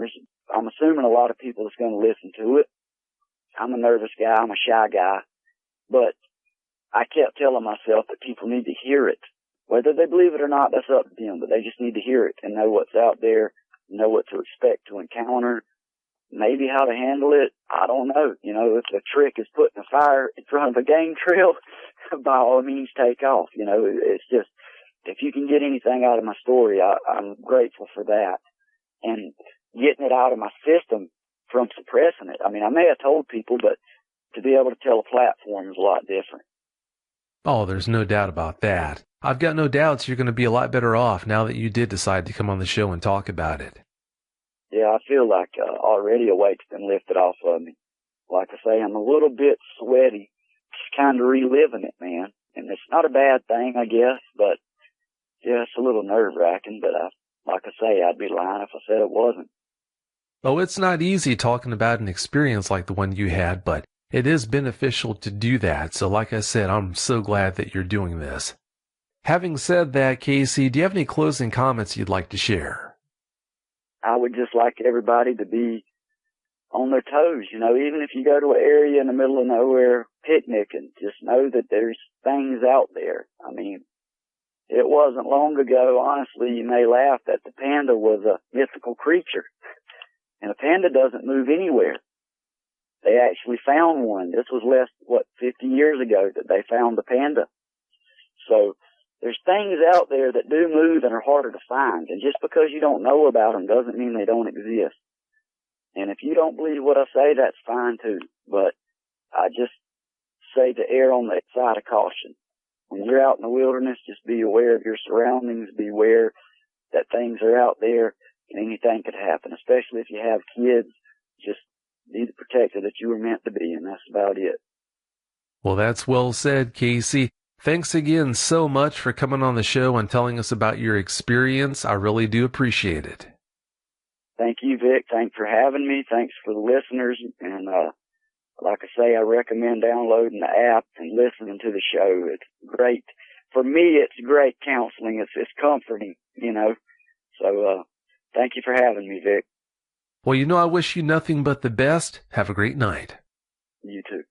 I'm assuming a lot of people is going to listen to it. I'm a nervous guy. I'm a shy guy. But I kept telling myself that people need to hear it. Whether they believe it or not, that's up to them, but they just need to hear it and know what's out there, know what to expect to encounter, maybe how to handle it. I don't know. You know, if the trick is putting a fire in front of a game trail, by all means take off. You know, it's just, if you can get anything out of my story, I'm grateful for that. And getting it out of my system from suppressing it. I mean, I may have told people, but to be able to tell a platform is a lot different. Oh, there's no doubt about that. I've got no doubts you're going to be a lot better off now that you did decide to come on the show and talk about it. Yeah, I feel like already a weight's been lifted off of me. Like I say, I'm a little bit sweaty, just kind of reliving it, man. And it's not a bad thing, I guess, but yeah, it's a little nerve-wracking, but like I say, I'd be lying if I said it wasn't. Oh, it's not easy talking about an experience like the one you had, but it is beneficial to do that. So like I said, I'm so glad that you're doing this. Having said that, Casey, do you have any closing comments you'd like to share? I would just like everybody to be on their toes, you know, even if you go to an area in the middle of nowhere picnicking, just know that there's things out there. I mean, it wasn't long ago, honestly, you may laugh, that the panda was a mythical creature. And a panda doesn't move anywhere. They actually found one. This was 50 years ago that they found the panda. So there's things out there that do move and are harder to find. And just because you don't know about them doesn't mean they don't exist. And if you don't believe what I say, that's fine too. But I just say to err on the side of caution. When you're out in the wilderness, just be aware of your surroundings. Be aware that things are out there and anything could happen, especially if you have kids. Just be the protector that you were meant to be, and that's about it. Well, that's well said, Casey. Thanks again so much for coming on the show and telling us about your experience. I really do appreciate it. Thank you, Vic. Thanks for having me. Thanks for the listeners. And like I say, I recommend downloading the app and listening to the show. It's great. For me, it's great counseling. It's comforting, you know. So thank you for having me, Vic. Well, I wish you nothing but the best. Have a great night. You too.